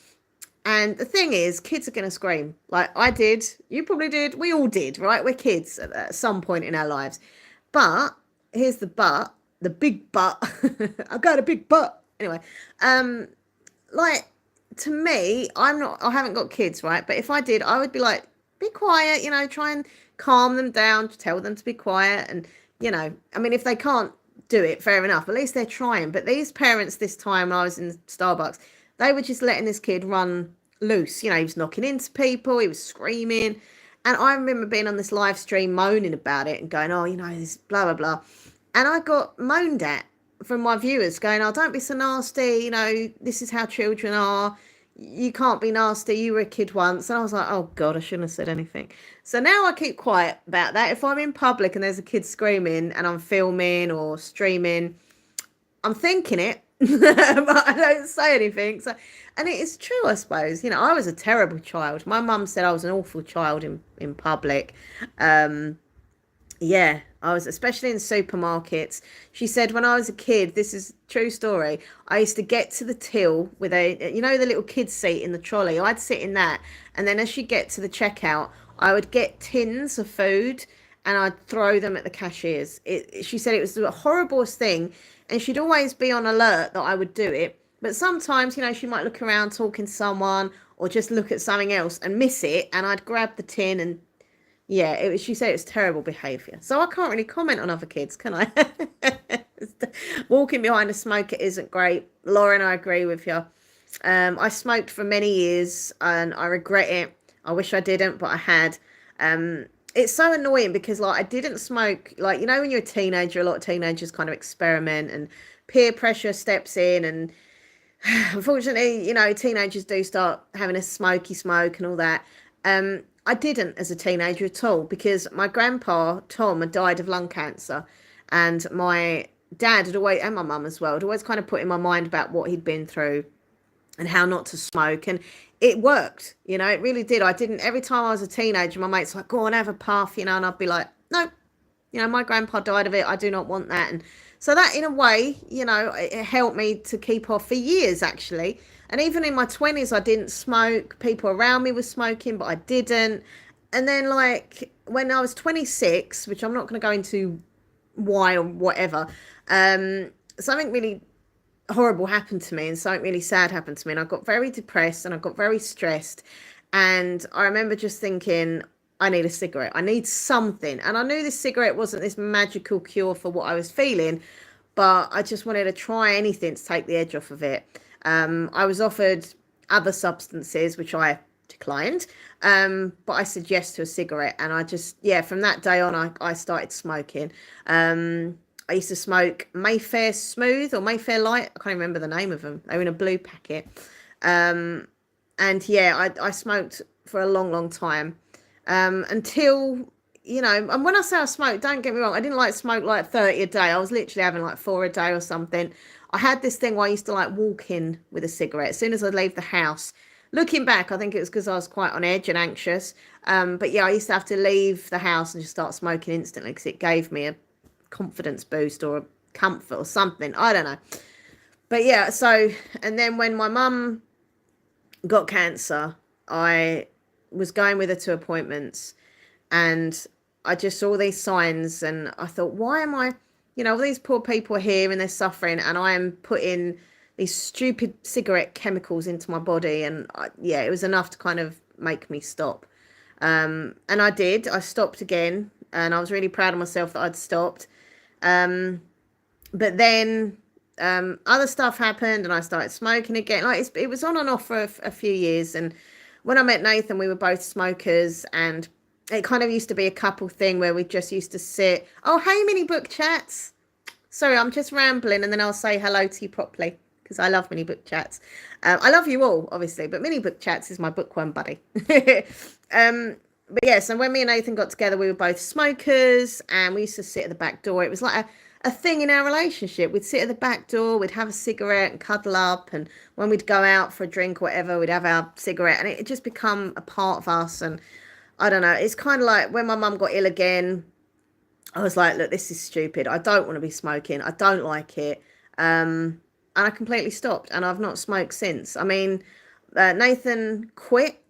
And the thing is, kids are going to scream. Like I did, you probably did, we all did, right? We're kids at some point in our lives. But here's the big but. I got a big but. Anyway, like to me, I haven't got kids, right? But if I did, I would be like, be quiet, you know, try and calm them down, tell them to be quiet. And, you know, I mean, if they can't do it, fair enough. At least they're trying. But these parents, this time when I was in Starbucks, they were just letting this kid run loose. You know, he was knocking into people, he was screaming. And I remember being on this live stream moaning about it and going, oh, you know, this blah, blah, blah. And I got moaned at from my viewers going, oh, don't be so nasty. You know, this is how children are. You can't be nasty. You were a kid once. And I was like, oh, God, I shouldn't have said anything. So now I keep quiet about that. If I'm in public and there's a kid screaming and I'm filming or streaming, I'm thinking it, but I don't say anything. So, and it is true, I suppose. You know, I was a terrible child. My mum said I was an awful child in public. Yeah, I was, especially in supermarkets. She said when I was a kid, this is true story. I used to get to the till with you know, the little kids seat in the trolley. I'd sit in that, and then as you get to the checkout, I would get tins of food and I'd throw them at the cashiers. She said it was the horriblest thing, and she'd always be on alert that I would do it. But sometimes, you know, she might look around talking to someone or just look at something else and miss it, and I'd grab the tin and yeah, it was. She said it was terrible behaviour. So I can't really comment on other kids, can I? Walking behind a smoker isn't great. Lauren, I agree with you. I smoked for many years and I regret it. I wish I didn't, but I had. It's so annoying because like I didn't smoke. Like, you know, when you're a teenager, a lot of teenagers kind of experiment and peer pressure steps in, and unfortunately, you know, teenagers do start having a smoky smoke and all that. I didn't as a teenager at all because my grandpa, Tom, had died of lung cancer, and my dad had always, and my mum as well, had always kind of put in my mind about what he'd been through and how not to smoke. And it worked, you know, it really did. I didn't, every time I was a teenager, my mates were like, go on, have a puff, you know, and I'd be like, no, you know, my grandpa died of it. I do not want that. And so that in a way, you know, it helped me to keep off for years actually. And even in my 20s, I didn't smoke. People around me were smoking, but I didn't. And then, like, when I was 26, which I'm not going to go into why or whatever, something really horrible happened to me and something really sad happened to me. And I got very depressed and I got very stressed. And I remember just thinking, I need a cigarette. I need something. And I knew this cigarette wasn't this magical cure for what I was feeling, but I just wanted to try anything to take the edge off of it. I was offered other substances, which I declined, but I said yes to a cigarette. And I just, yeah, from that day on, I started smoking. I used to smoke Mayfair Smooth or Mayfair Light. I can't remember the name of them. They were in a blue packet. And yeah, I smoked for a long, long time. Until, you know, and when I say I smoked, don't get me wrong, I didn't like smoke like 30 a day. I was literally having like 4 a day or something. I had this thing where I used to like walk in with a cigarette as soon as I'd leave the house. Looking back, I think it was because I was quite on edge and anxious. But yeah, I used to have to leave the house and just start smoking instantly because it gave me a confidence boost or a comfort or something. I don't know. But yeah, so, and then when my mum got cancer, I was going with her to appointments and I just saw these signs and I thought, why am I, you know, all these poor people are here and they're suffering and I am putting these stupid cigarette chemicals into my body. And yeah, it was enough to kind of make me stop. And I did. I stopped again and I was really proud of myself that I'd stopped. But then other stuff happened and I started smoking again. Like it was on and off for a few years. And when I met Nathan, we were both smokers and it kind of used to be a couple thing where we just used to sit. Oh, hey, mini book chats. Sorry, I'm just rambling and then I'll say hello to you properly because I love mini book chats. I love you all, obviously, but mini book chats is my bookworm buddy. But yeah, so when me and Nathan got together, we were both smokers and we used to sit at the back door. It was like a thing in our relationship. We'd sit at the back door, we'd have a cigarette and cuddle up. And when we'd go out for a drink or whatever, we'd have our cigarette and it just become a part of us. And I don't know, it's kind of like when my mum got ill again, I was like, look, this is stupid. I don't want to be smoking. I don't like it. And I completely stopped and I've not smoked since. I mean, Nathan quit,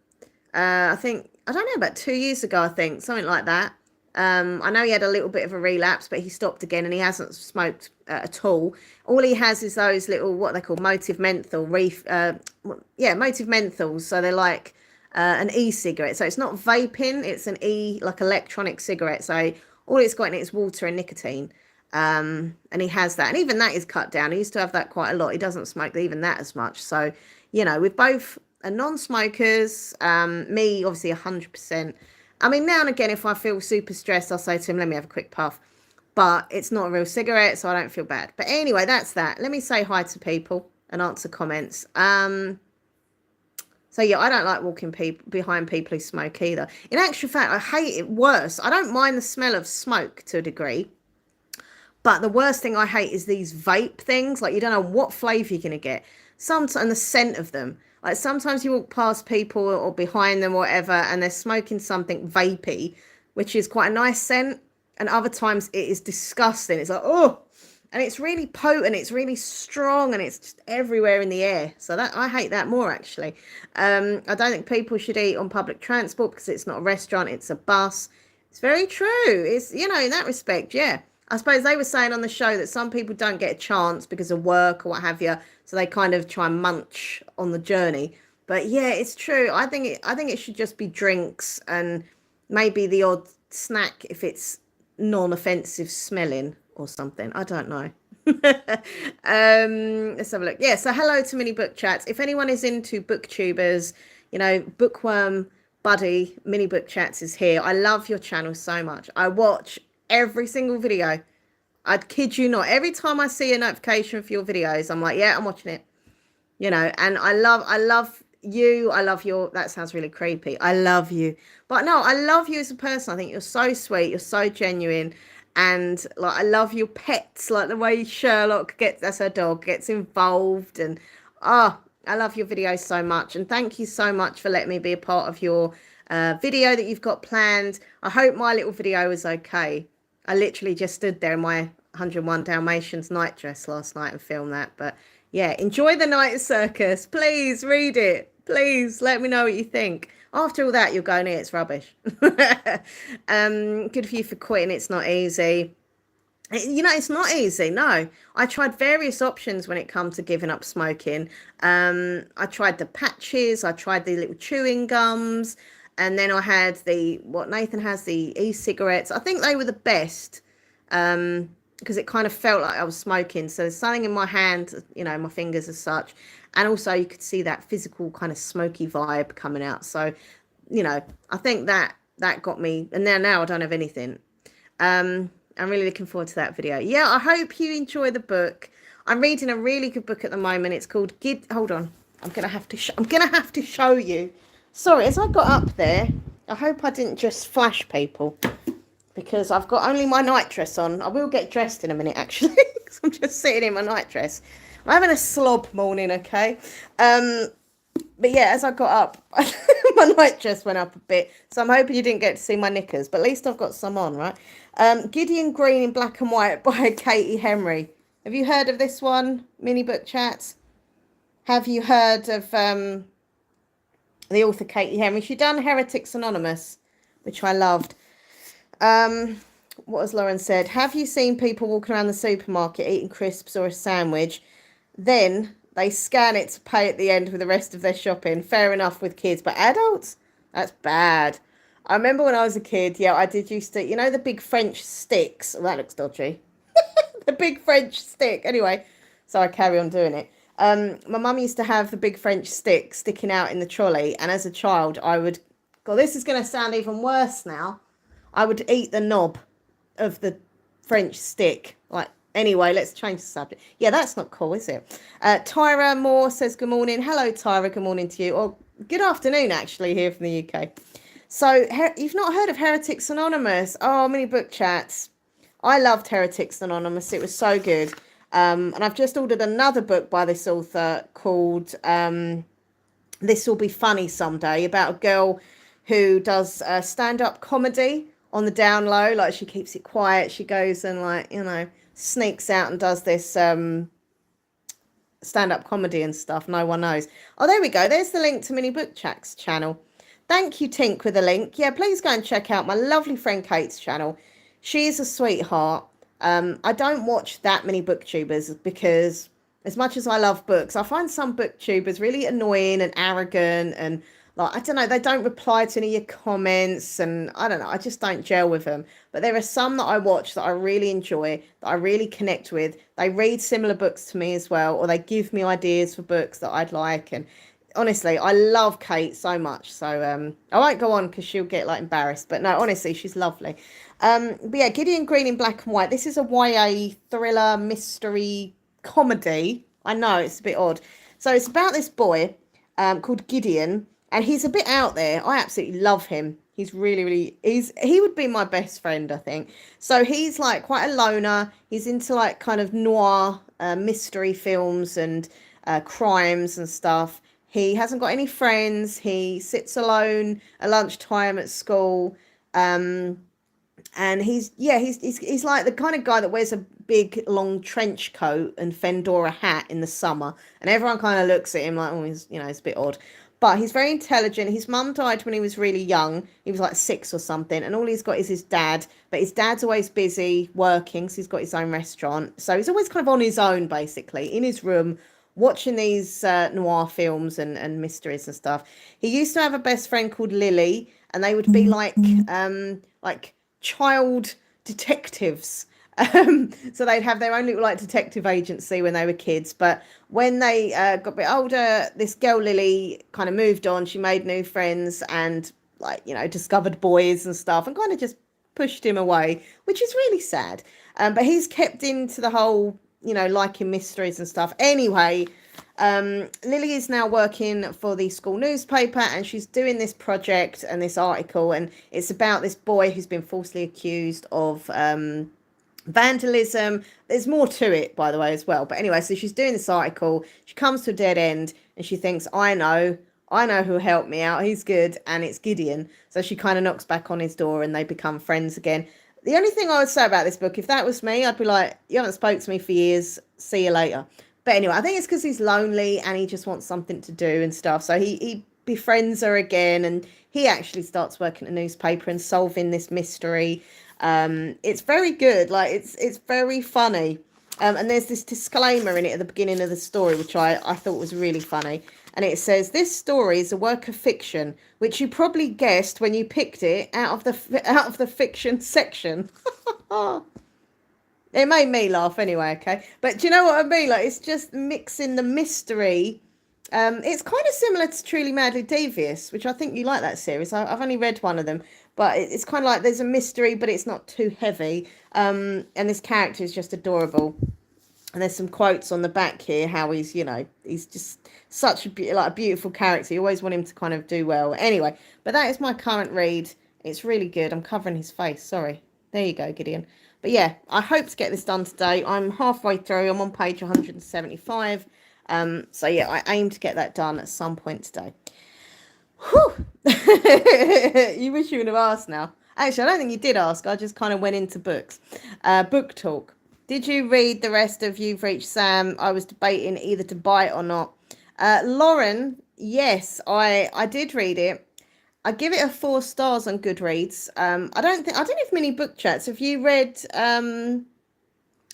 I think, I don't know, about 2 years ago, I think, something like that. I know he had a little bit of a relapse, but he stopped again and he hasn't smoked at all. All he has is those little, what they call motive menthol, motive menthols. So they're like an e-cigarette. So it's not vaping, it's an like electronic cigarette. So all it's got in it is water and nicotine. And he has that. And even that is cut down. He used to have that quite a lot. He doesn't smoke even that as much. So, you know, we're both non-smokers. Me, obviously, 100%. I mean, now and again, if I feel super stressed, I'll say to him, let me have a quick puff. But it's not a real cigarette, so I don't feel bad. But anyway, that's that. Let me say hi to people and answer comments. So yeah, I don't like walking behind people who smoke either. In actual fact, I hate it worse. I don't mind the smell of smoke to a degree. But the worst thing I hate is these vape things. Like, you don't know what flavour you're going to get. Sometimes, and the scent of them. Like, sometimes you walk past people or behind them or whatever, and they're smoking something vapey, which is quite a nice scent. And other times it is disgusting. It's like, oh, and it's really potent. It's really strong, and it's just everywhere in the air. So that I hate that more, actually. I don't think people should eat on public transport because it's not a restaurant. It's a bus. It's very true. It's, you know, in that respect, yeah. I suppose they were saying on the show that some people don't get a chance because of work or what have you, so they kind of try and munch on the journey. But yeah, it's true. I think it should just be drinks and maybe the odd snack if it's non-offensive smelling or something. I don't know. Let's have a look. Yeah, so hello to mini book chats. If anyone is into booktubers, you know, bookworm buddy, mini book chats is here. I love your channel so much. I watch every single video. I'd kid you not. Every time I see a notification for your videos, I'm like, yeah, I'm watching it. You know, and I love you. I love your, that sounds really creepy. I love you. But no, I love you as a person. I think you're so sweet. You're so genuine. And like, I love your pets, like the way Sherlock gets, that's her dog, gets involved. And I love your videos so much. And thank you so much for letting me be a part of your video that you've got planned. I hope my little video was okay. I literally just stood there in my 101 Dalmatians night dress last night and filmed that. But Yeah, enjoy the night circus. Please read it. Please let me know what you think. After all that, you'll go, no, it's rubbish. Good for you for quitting. It's not easy. It's not easy. No, I tried various options when it comes to giving up smoking. I tried the patches. I tried the little chewing gums, and then I had the what Nathan has, the e-cigarettes. I think they were the best because it kind of felt like I was smoking. So there's something in my hand, my fingers as such, and also you could see that physical kind of smoky vibe coming out. So, I think that got me. And now I don't have anything. I'm really looking forward to that video. Yeah, I hope you enjoy the book. I'm reading a really good book at the moment. It's called Hold on. I'm gonna have to show you. Sorry, as I got up there, I hope I didn't just flash people because I've got only my nightdress on. I will get dressed in a minute actually because I'm just sitting in my nightdress. I'm having a slob morning, okay? But yeah, as I got up, my nightdress went up a bit. So I'm hoping you didn't get to see my knickers, but at least I've got some on, right? Gideon Green in Black and White by Katie Henry. Have you heard of this one, Mini Book Chats? Have you heard of the author Katie Henry? She done Heretics Anonymous, which I loved. What has Lauren said? Have you seen people walking around the supermarket eating crisps or a sandwich? Then they scan it to pay at the end with the rest of their shopping. Fair enough with kids, but adults? That's bad. I remember when I was a kid, I did used to, the big French sticks. Oh, that looks dodgy. The big French stick. Anyway, so I carry on doing it. My mum used to have the big French stick sticking out in the trolley. And as a child, I would, God, this is going to sound even worse now. I would eat the knob of the French stick. Anyway, let's change the subject. Yeah, that's not cool, is it? Tyra Moore says, good morning. Hello, Tyra. Good morning to you. Or good afternoon, actually, here from the UK. So, you've not heard of Heretics Anonymous? Oh, Mini Book Chats. I loved Heretics Anonymous. It was so good. And I've just ordered another book by this author called This Will Be Funny Someday, about a girl who does stand-up comedy on the down low. Like, she keeps it quiet. She goes and, sneaks out and does this stand-up comedy and stuff. No one knows. Oh, there we go. There's the link to Mini Book Chats channel. Thank you, Tink, with the link. Yeah, please go and check out my lovely friend Kate's channel. She is a sweetheart. I don't watch that many booktubers because as much as I love books, I find some booktubers really annoying and arrogant and I don't know, they don't reply to any of your comments and I don't know, I just don't gel with them. But there are some that I watch that I really enjoy, that I really connect with. They read similar books to me as well, or they give me ideas for books that I'd like. And honestly, I love Kate so much. So I won't go on because she'll get embarrassed. But no, honestly, she's lovely. But yeah, Gideon Green in Black and White. This is a YA thriller mystery comedy. I know, it's a bit odd. So it's about this boy called Gideon. And he's a bit out there. I absolutely love him. He's really, he would be my best friend, I think. So he's quite a loner. He's into kind of noir mystery films and crimes and stuff. He hasn't got any friends. He sits alone at lunchtime at school. And he's like the kind of guy that wears a big long trench coat and fedora hat in the summer. And everyone kind of looks at him like, oh, he's a bit odd. But he's very intelligent. His mum died when he was really young. He was 6 or something. And all he's got is his dad. But his dad's always busy working. So he's got his own restaurant. So he's always kind of on his own, basically, in his room, watching these noir films and mysteries and stuff. He used to have a best friend called Lily. And they would be like child detectives. So they'd have their own little detective agency when they were kids, but when they got a bit older, this girl Lily kind of moved on. She made new friends and discovered boys and stuff and kind of just pushed him away, which is really sad. But he's kept into the whole liking mysteries and stuff. Anyway, Lily is now working for the school newspaper and she's doing this project and this article, and it's about this boy who's been falsely accused of vandalism. There's more to it, by the way, as well. But anyway, so she's doing this article. She comes to a dead end and she thinks, I know who'll help me out. He's good. And it's Gideon. So she kind of knocks back on his door and they become friends again. The only thing I would say about this book, if that was me, I'd be like, you haven't spoke to me for years. See you later. But anyway, I think it's because he's lonely and he just wants something to do and stuff. So he befriends her again, and he actually starts working at a newspaper and solving this mystery. It's very good. Like it's very funny. And there's this disclaimer in it at the beginning of the story, which I thought was really funny. And it says, this story is a work of fiction, which you probably guessed when you picked it out of the fiction section. It made me laugh anyway, okay? But do you know what I mean? Like, it's just mixing the mystery. It's kind of similar to Truly Madly Devious, which I think you like that series. I've only read one of them, but it's kind of like there's a mystery, but it's not too heavy. And this character is just adorable. And there's some quotes on the back here, how he's, he's just such a beautiful character. You always want him to kind of do well. Anyway, but that is my current read. It's really good. I'm covering his face. Sorry. There you go, Gideon. But yeah, I hope to get this done today. I'm halfway through. I'm on page 175. So yeah, I aim to get that done at some point today. Whew. You wish you would have asked now. Actually, I don't think you did ask. I just kind of went into books. Book talk. Did you read the rest of You've Reached Sam? I was debating either to buy it or not. Lauren, yes, I did read it. I give it a 4 stars on Goodreads. I don't have many book chats. Have you read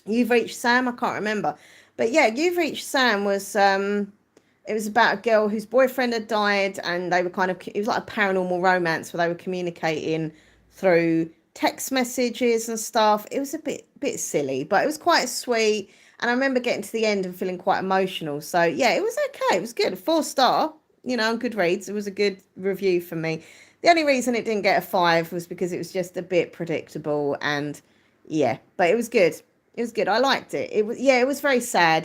You've Reached Sam? I can't remember. But yeah, You've Reached Sam was it was about a girl whose boyfriend had died, and they were it was like a paranormal romance where they were communicating through text messages and stuff. It was a bit silly, but it was quite sweet. And I remember getting to the end and feeling quite emotional. So yeah, it was okay. It was good. 4 star, on Goodreads. It was a good review for me. The only reason it didn't get a 5 was because it was just a bit predictable, and yeah, but it was good. It was good. I liked it. It was very sad.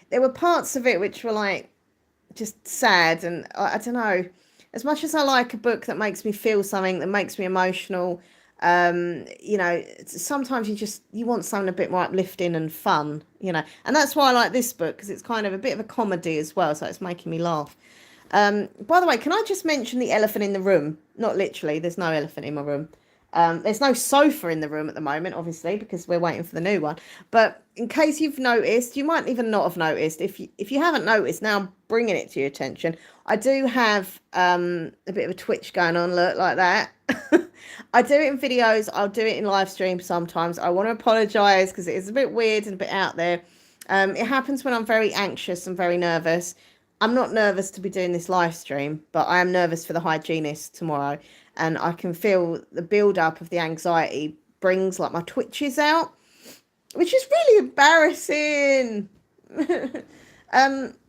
There were parts of it which were like just sad, and I don't know. As much as I like a book that makes me feel something, that makes me emotional, sometimes you want something a bit more uplifting and fun, and that's why I like this book, because it's kind of a bit of a comedy as well, so it's making me laugh. By the way, can I just mention the elephant in the room? Not literally, there's no elephant in my room. There's no sofa in the room at the moment, obviously, because we're waiting for the new one. But in case you've noticed, you might even not have noticed. If you haven't noticed, now I'm bringing it to your attention. I do have a bit of a twitch going on, look, like that. I do it in videos. I'll do it in live streams sometimes. I want to apologise because it is a bit weird and a bit out there. It happens when I'm very anxious and very nervous. I'm not nervous to be doing this live stream, but I am nervous for the hygienist tomorrow. And I can feel the build-up of the anxiety brings like my twitches out, which is really embarrassing.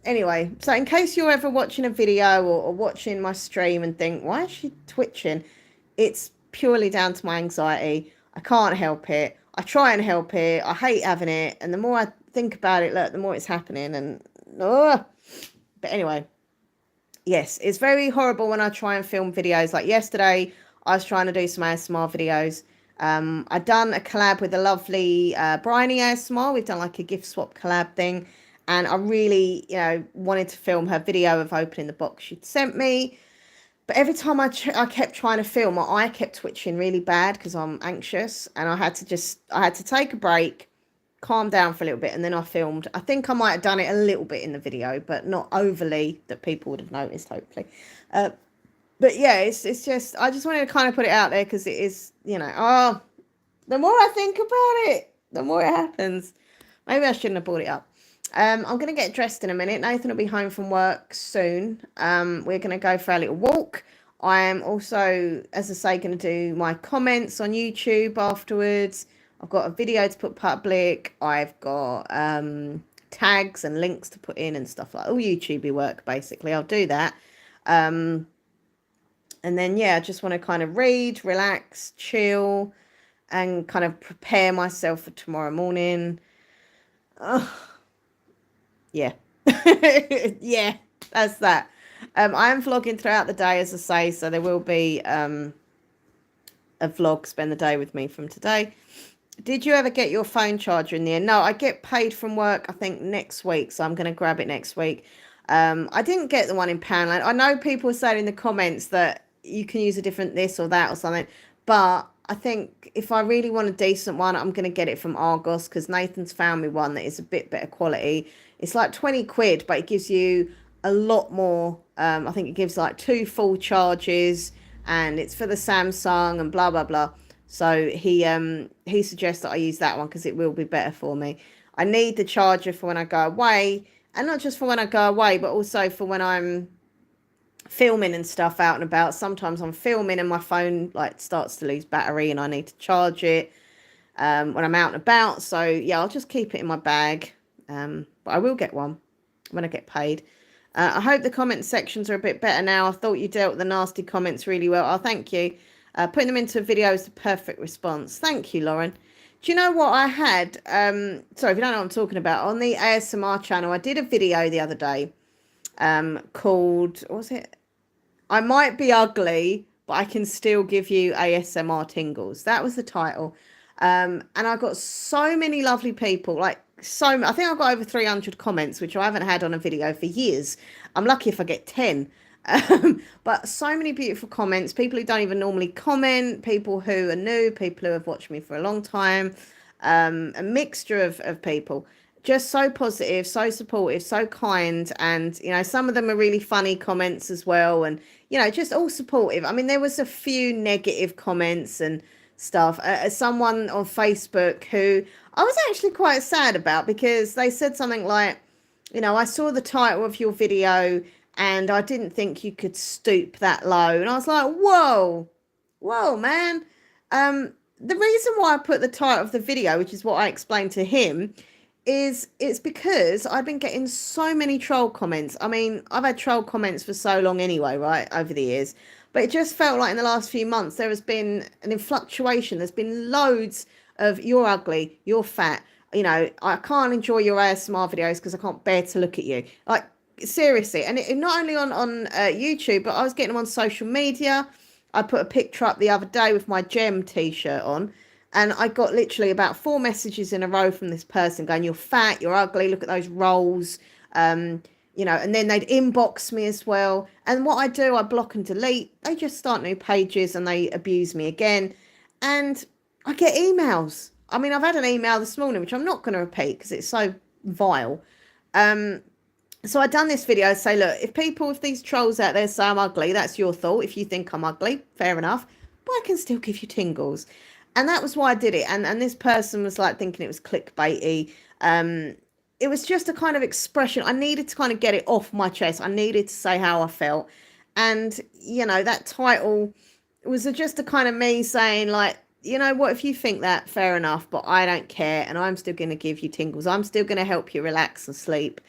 Anyway, so in case you're ever watching a video or watching my stream and think, why is she twitching? It's purely down to my anxiety. I can't help it. I try and help it. I hate having it. And the more I think about it, look, the more it's happening. And but anyway, yes, it's very horrible when I try and film videos. Like yesterday, I was trying to do some ASMR videos. I'd done a collab with a lovely Bryony ASMR. We've done like a gift swap collab thing. And I really, wanted to film her video of opening the box she'd sent me. But every time I kept trying to film, my eye kept twitching really bad because I'm anxious. And I had to take a break, calm down for a little bit, and then I filmed. I think I might have done it a little bit in the video, but not overly that people would have noticed, hopefully. But yeah, it's just, I just wanted to kind of put it out there because it is, the more I think about it, the more it happens. Maybe I shouldn't have brought it up. I'm going to get dressed in a minute. Nathan will be home from work soon. We're going to go for a little walk. I am also, as I say, going to do my comments on YouTube afterwards. I've got a video to put public. I've got tags and links to put in and stuff like all YouTubey work, basically. I'll do that. And then, yeah, I just want to kind of read, relax, chill, and kind of prepare myself for tomorrow morning. Yeah. Yeah, that's that. I am vlogging throughout the day, as I say, so there will be a vlog, spend the day with me from today. Did you ever get your phone charger in the end? No, I get paid from work, I think, next week, so I'm going to grab it next week. I didn't get the one in Poundland. I know people are saying in the comments that you can use a different this or that or something, but I think if I really want a decent one, I'm going to get it from Argos, because Nathan's found me one that is a bit better quality. It's like 20 quid, but it gives you a lot more. I think it gives like 2 full charges, and it's for the Samsung and blah, blah, blah. So he suggests that I use that one because it will be better for me. I need the charger for when I go away, and not just for when I go away, but also for when I'm filming and stuff out and about. Sometimes I'm filming and my phone like starts to lose battery and I need to charge it when I'm out and about. So yeah, I'll just keep it in my bag. But I will get one when I get paid. I hope the comment sections are a bit better now. I thought you dealt with the nasty comments really well. Oh, thank you. Putting them into a video is the perfect response. Thank you, Lauren. Do you know what I had? Sorry, if you don't know what I'm talking about. On the ASMR channel, I did a video the other day called, what was it? I might be ugly, but I can still give you ASMR tingles. That was the title. And I got so many lovely people, like I think I've got over 300 comments, which I haven't had on a video for years. I'm lucky if I get 10. But so many beautiful comments, people who don't even normally comment, people who are new, people who have watched me for a long time, a mixture of people. Just so positive, so supportive, so kind. And, you know, some of them are really funny comments as well. And, you know, just all supportive. I mean, there was a few negative comments and stuff. Someone on Facebook who I was actually quite sad about, because they said something like, you know, I saw the title of your video and I didn't think you could stoop that low. And I was like, whoa, man. The reason why I put the title of the video, which is what I explained to him, is it's because I've been getting so many troll comments. I mean, I've had troll comments for so long anyway, right, over the years. But it just felt like in the last few months there has been an fluctuation. There's been loads of you're ugly, you're fat. You know, I can't enjoy your ASMR videos because I can't bear to look at you. Like, seriously. And it not only on YouTube, but I was getting them on social media. I put a picture up the other day with my Gem t-shirt on. And I got literally about 4 messages in a row from this person going, you're fat, you're ugly, look at those rolls. You know, and then they'd inbox me as well. And what I do, I block and delete. They just start new pages and they abuse me again. And I get emails. I mean, I've had an email this morning, which I'm not going to repeat because it's so vile. So I've done this video to say, look, if these trolls out there say I'm ugly, that's your thought. If you think I'm ugly, fair enough. But I can still give you tingles. And that was why I did it. And this person was like thinking it was clickbaity. It was just a kind of expression. I needed to kind of get it off my chest. I needed to say how I felt. And, you know, that title was just a kind of me saying, like, you know what, if you think that, fair enough, but I don't care. And I'm still going to give you tingles. I'm still going to help you relax and sleep.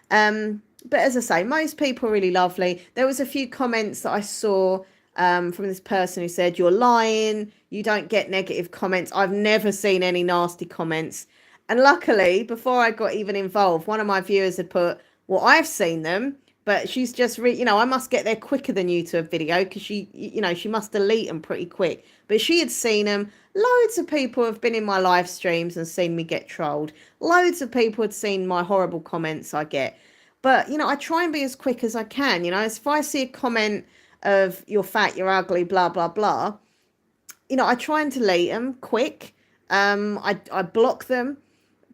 But as I say, most people are really lovely. There was a few comments that I saw from this person who said, you're lying, you don't get negative comments. I've never seen any nasty comments. And luckily, before I got even involved, one of my viewers had put, well, I've seen them, but she's just, you know, I must get there quicker than you to a video because she, you know, she must delete them pretty quick. But she had seen them. Loads of people have been in my live streams and seen me get trolled. Loads of people had seen my horrible comments I get. But, you know, I try and be as quick as I can. You know, if I see a comment of you're fat, you're ugly, blah, blah, blah, you know, I try and delete them quick. I block them.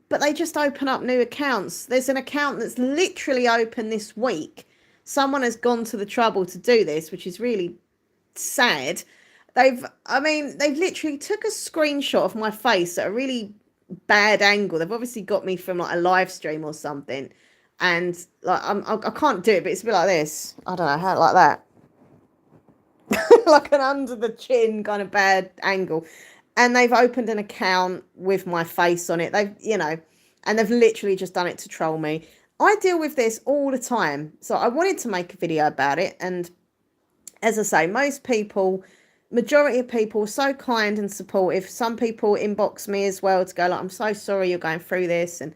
But they just open up new accounts. There's an account that's literally open this week. Someone has gone to the trouble to do this, which is really sad. They've literally took a screenshot of my face at a really bad angle. They've obviously got me from like a live stream or something. And like I can't do it, but it's a bit like this. I don't know how, like that. Like an under the chin kind of bad angle. And they've opened an account with my face on it. They've, you know, and they've literally just done it to troll me. I deal with this all the time. So I wanted to make a video about it. And as I say, majority of people are so kind and supportive. Some people inbox me as well to go like, I'm so sorry you're going through this. And,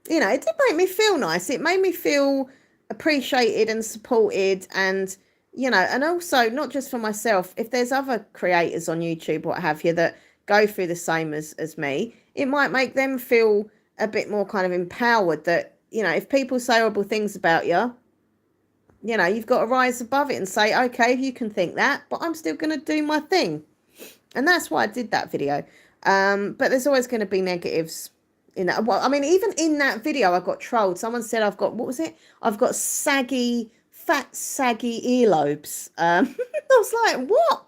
you know, it did make me feel nice. It made me feel appreciated and supported. And, you know, and also not just for myself, if there's other creators on YouTube, what have you, that go through the same as me, it might make them feel a bit more kind of empowered that, you know, if people say horrible things about you, you know, you've got to rise above it and say, okay, you can think that, but I'm still going to do my thing. And that's why I did that video. But there's always going to be negatives in that. Well, I mean, even in that video, I got trolled. Someone said I've got, what was it? I've got fat, saggy earlobes. I was like, what?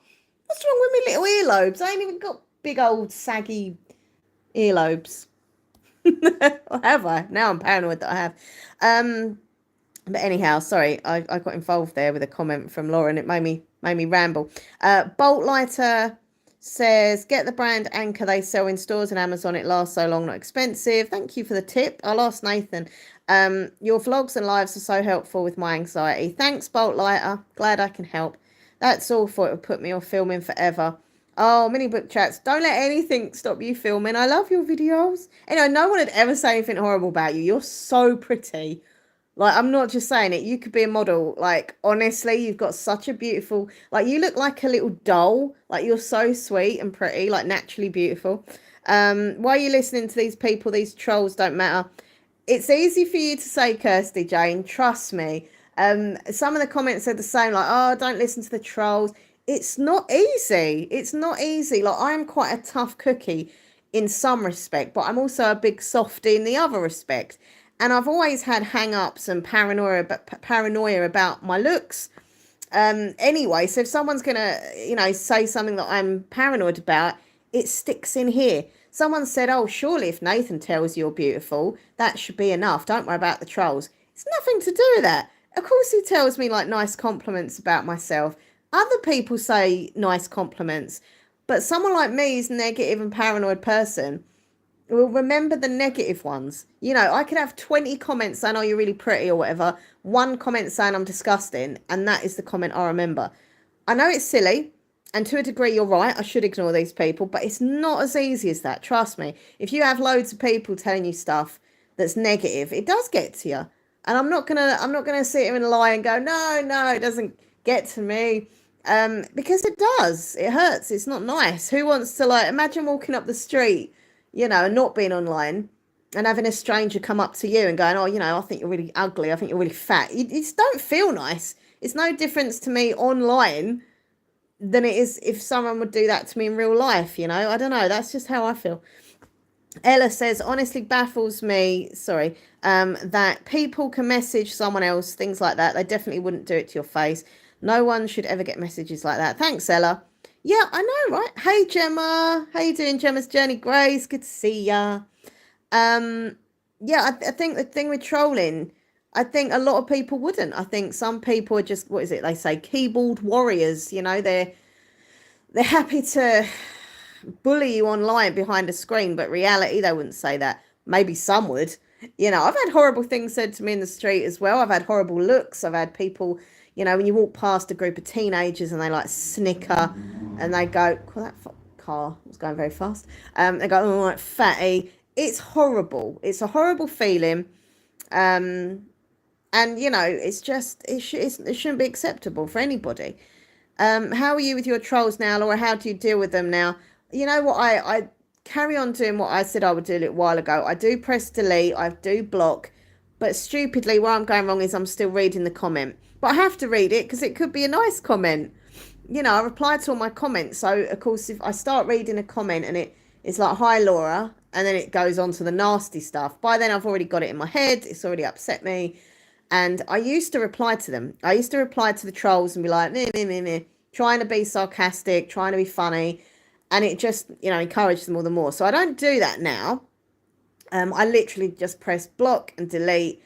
What's wrong with me little earlobes? I ain't even got big old saggy earlobes. Or have I? Now I'm paranoid that I have. But anyhow, sorry, I got involved there with a comment from Lauren. It made me ramble. Bolt Lighter says, get the brand Anchor they sell in stores and Amazon. It lasts so long, not expensive. Thank you for the tip. I'll ask Nathan. Your vlogs and lives are so helpful with my anxiety. Thanks, Bolt Lighter. Glad I can help. That's all for it. Will put me off filming forever. Oh, mini book chats. Don't let anything stop you filming. I love your videos. Anyway, no one would ever say anything horrible about you. You're so pretty. Like, I'm not just saying it. You could be a model. Like, honestly, you've got such a beautiful, like, you look like a little doll. Like, you're so sweet and pretty, like, naturally beautiful. Why are you listening to these people? These trolls don't matter. It's easy for you to say, Kirsty Jane. Trust me. Some of the comments said the same, like, oh, don't listen to the trolls. It's not easy. It's not easy. Like, I'm quite a tough cookie in some respect, but I'm also a big softie in the other respect. And I've always had hang-ups and paranoia about my looks. Anyway, so if someone's going to, say something that I'm paranoid about, it sticks in here. Someone said, oh, surely if Nathan tells you're beautiful, that should be enough. Don't worry about the trolls. It's nothing to do with that. Of course he tells me, like, nice compliments about myself. Other people say nice compliments. But someone like me is a negative and paranoid person. Well, remember the negative ones. I could have 20 comments saying, oh, you're really pretty or whatever. One comment saying I'm disgusting. And that is the comment I remember. I know it's silly. And to a degree, you're right. I should ignore these people. But it's not as easy as that. Trust me. If you have loads of people telling you stuff that's negative, it does get to you. And I'm not gonna sit here and lie and go, no, it doesn't get to me. Because it does. It hurts. It's not nice. Who wants to, like, imagine walking up the street, and not being online and having a stranger come up to you and going, oh, I think you're really ugly. I think you're really fat. You just don't feel nice. It's no difference to me online than it is if someone would do that to me in real life, I don't know. That's just how I feel. Ella says, honestly baffles me, that people can message someone else, things like that. They definitely wouldn't do it to your face. No one should ever get messages like that. Thanks, Ella. Yeah, I know, right? Hey, Gemma. How you doing, Gemma's Journey Grace? Good to see ya. Yeah, I think the thing with trolling, I think a lot of people wouldn't. I think some people are just, what is it they say, keyboard warriors. They're happy to bully you online behind a screen, but reality, they wouldn't say that. Maybe some would. I've had horrible things said to me in the street as well. I've had horrible looks. I've had people, when you walk past a group of teenagers and they like snicker and they go, well, that car was going very fast. They go, oh, like fatty. It's horrible. It's a horrible feeling. And, it's just, it shouldn't be acceptable for anybody. How are you with your trolls now, Laura? How do you deal with them now? You know what? I carry on doing what I said I would do a little while ago. I do press delete. I do block. But stupidly, where I'm going wrong is I'm still reading the comment. But I have to read it because it could be a nice comment. I reply to all my comments. So, of course, if I start reading a comment and it's like, hi, Laura, and then it goes on to the nasty stuff. By then, I've already got it in my head. It's already upset me. And I used to reply to them. I used to reply to the trolls and be like, meh, trying to be sarcastic, trying to be funny. And it just, encouraged them all the more. So I don't do that now. I literally just press block and delete.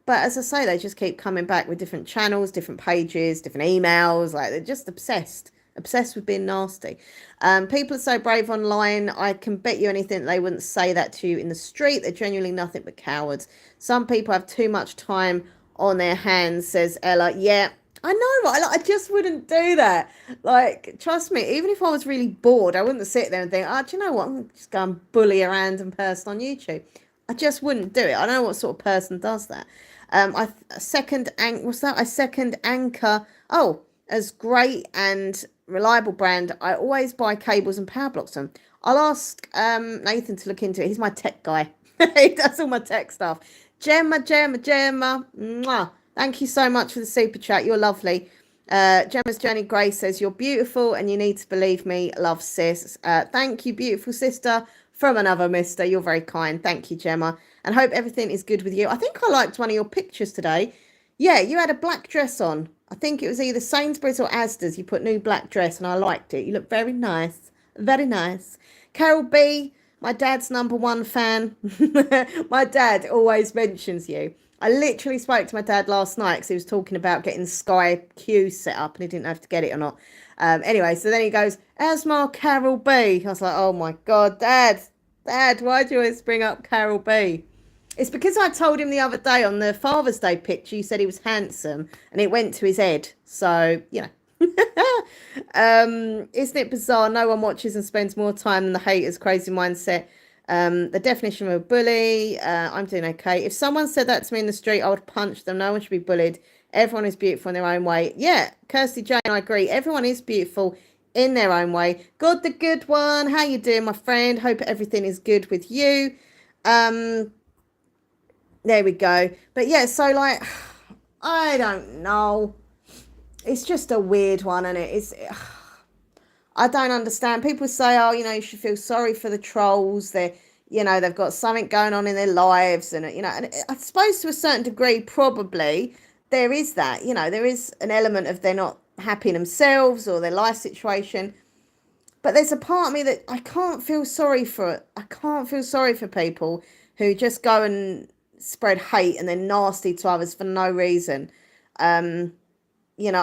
But as I say, they just keep coming back with different channels, different pages, different emails. Like, they're just obsessed with being nasty. People are so brave online. I can bet you anything they wouldn't say that to you in the street. They're genuinely nothing but cowards. Some people have too much time on their hands, says Ella. Yeah, I know, right? Like, I just wouldn't do that. Like, trust me, even if I was really bored, I wouldn't sit there and think, oh, do you know what? I'm just going to bully a random person on YouTube. I just wouldn't do it. I don't know what sort of person does that. I second Anchor. Oh, as great and reliable brand. I always buy cables and power blocks them. I'll ask Nathan to look into it. He's my tech guy. He does all my tech stuff. Gemma. Mwah. Thank you so much for the super chat. You're lovely. Gemma's Journey Grace says, you're beautiful and you need to believe me. Love, sis. Thank you, beautiful sister. From another mister. You're very kind. Thank you, Gemma. And hope everything is good with you. I think I liked one of your pictures today. Yeah, you had a black dress on. I think it was either Sainsbury's or Asda's. You put new black dress and I liked it. You look very nice. Very nice. Carol B, my dad's #1 fan. My dad always mentions you. I literally spoke to my dad last night because he was talking about getting Sky Q set up and he didn't know if to get it or not. Anyway, so then he goes, how's my Carol B? I was like, oh my God, Dad, why do you always bring up Carol B? It's because I told him the other day on the Father's Day picture, you said he was handsome and it went to his head. So, you know. Isn't it bizarre? No one watches and spends more time than the haters' crazy mindset. The definition of a bully. I'm doing okay. If someone said that to me in the street, I would punch them. No one should be bullied. Everyone is beautiful in their own way. Yeah, Kirsty Jane, I agree. Everyone is beautiful in their own way. God, the good one. How you doing, my friend? Hope everything is good with you. There we go. But yeah, so like, I don't know. It's just a weird one, and I don't understand. People say, oh, you should feel sorry for the trolls. They've got something going on in their lives. And, and I suppose to a certain degree, probably there is that, there is an element of they're not happy themselves or their life situation. But there's a part of me that I can't feel sorry for. I can't feel sorry for people who just go and spread hate and they're nasty to others for no reason. I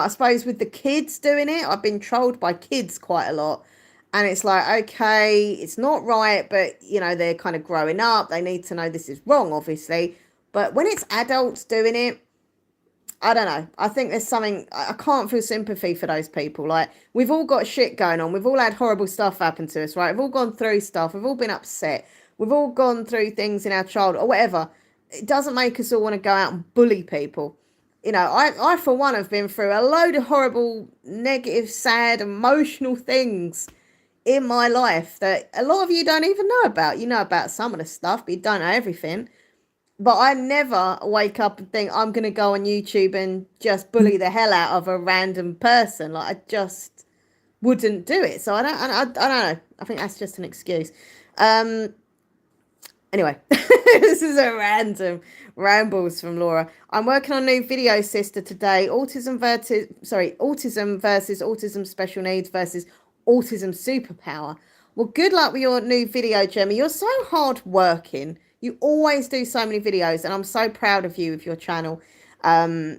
suppose with the kids doing it, I've been trolled by kids quite a lot. And it's like, okay, it's not right, but, they're kind of growing up. They need to know this is wrong, obviously. But when it's adults doing it, I don't know. I think there's something, I can't feel sympathy for those people. Like, we've all got shit going on. We've all had horrible stuff happen to us, right? We've all gone through stuff. We've all been upset. We've all gone through things in our childhood or whatever. It doesn't make us all want to go out and bully people. I for one have been through a load of horrible, negative, sad, emotional things in my life that a lot of you don't even know about. You know about some of the stuff, but you don't know everything. But I never wake up and think I'm going to go on YouTube and just bully the hell out of a random person. Like, I just wouldn't do it. So I don't know. I think that's just an excuse. Anyway, this is a random rambles from Laura. I'm working on a new video, sister, today. Autism versus autism special needs versus autism superpower. Well, good luck with your new video, Gemma. You're so hard working. You always do so many videos, and I'm so proud of you with your channel. I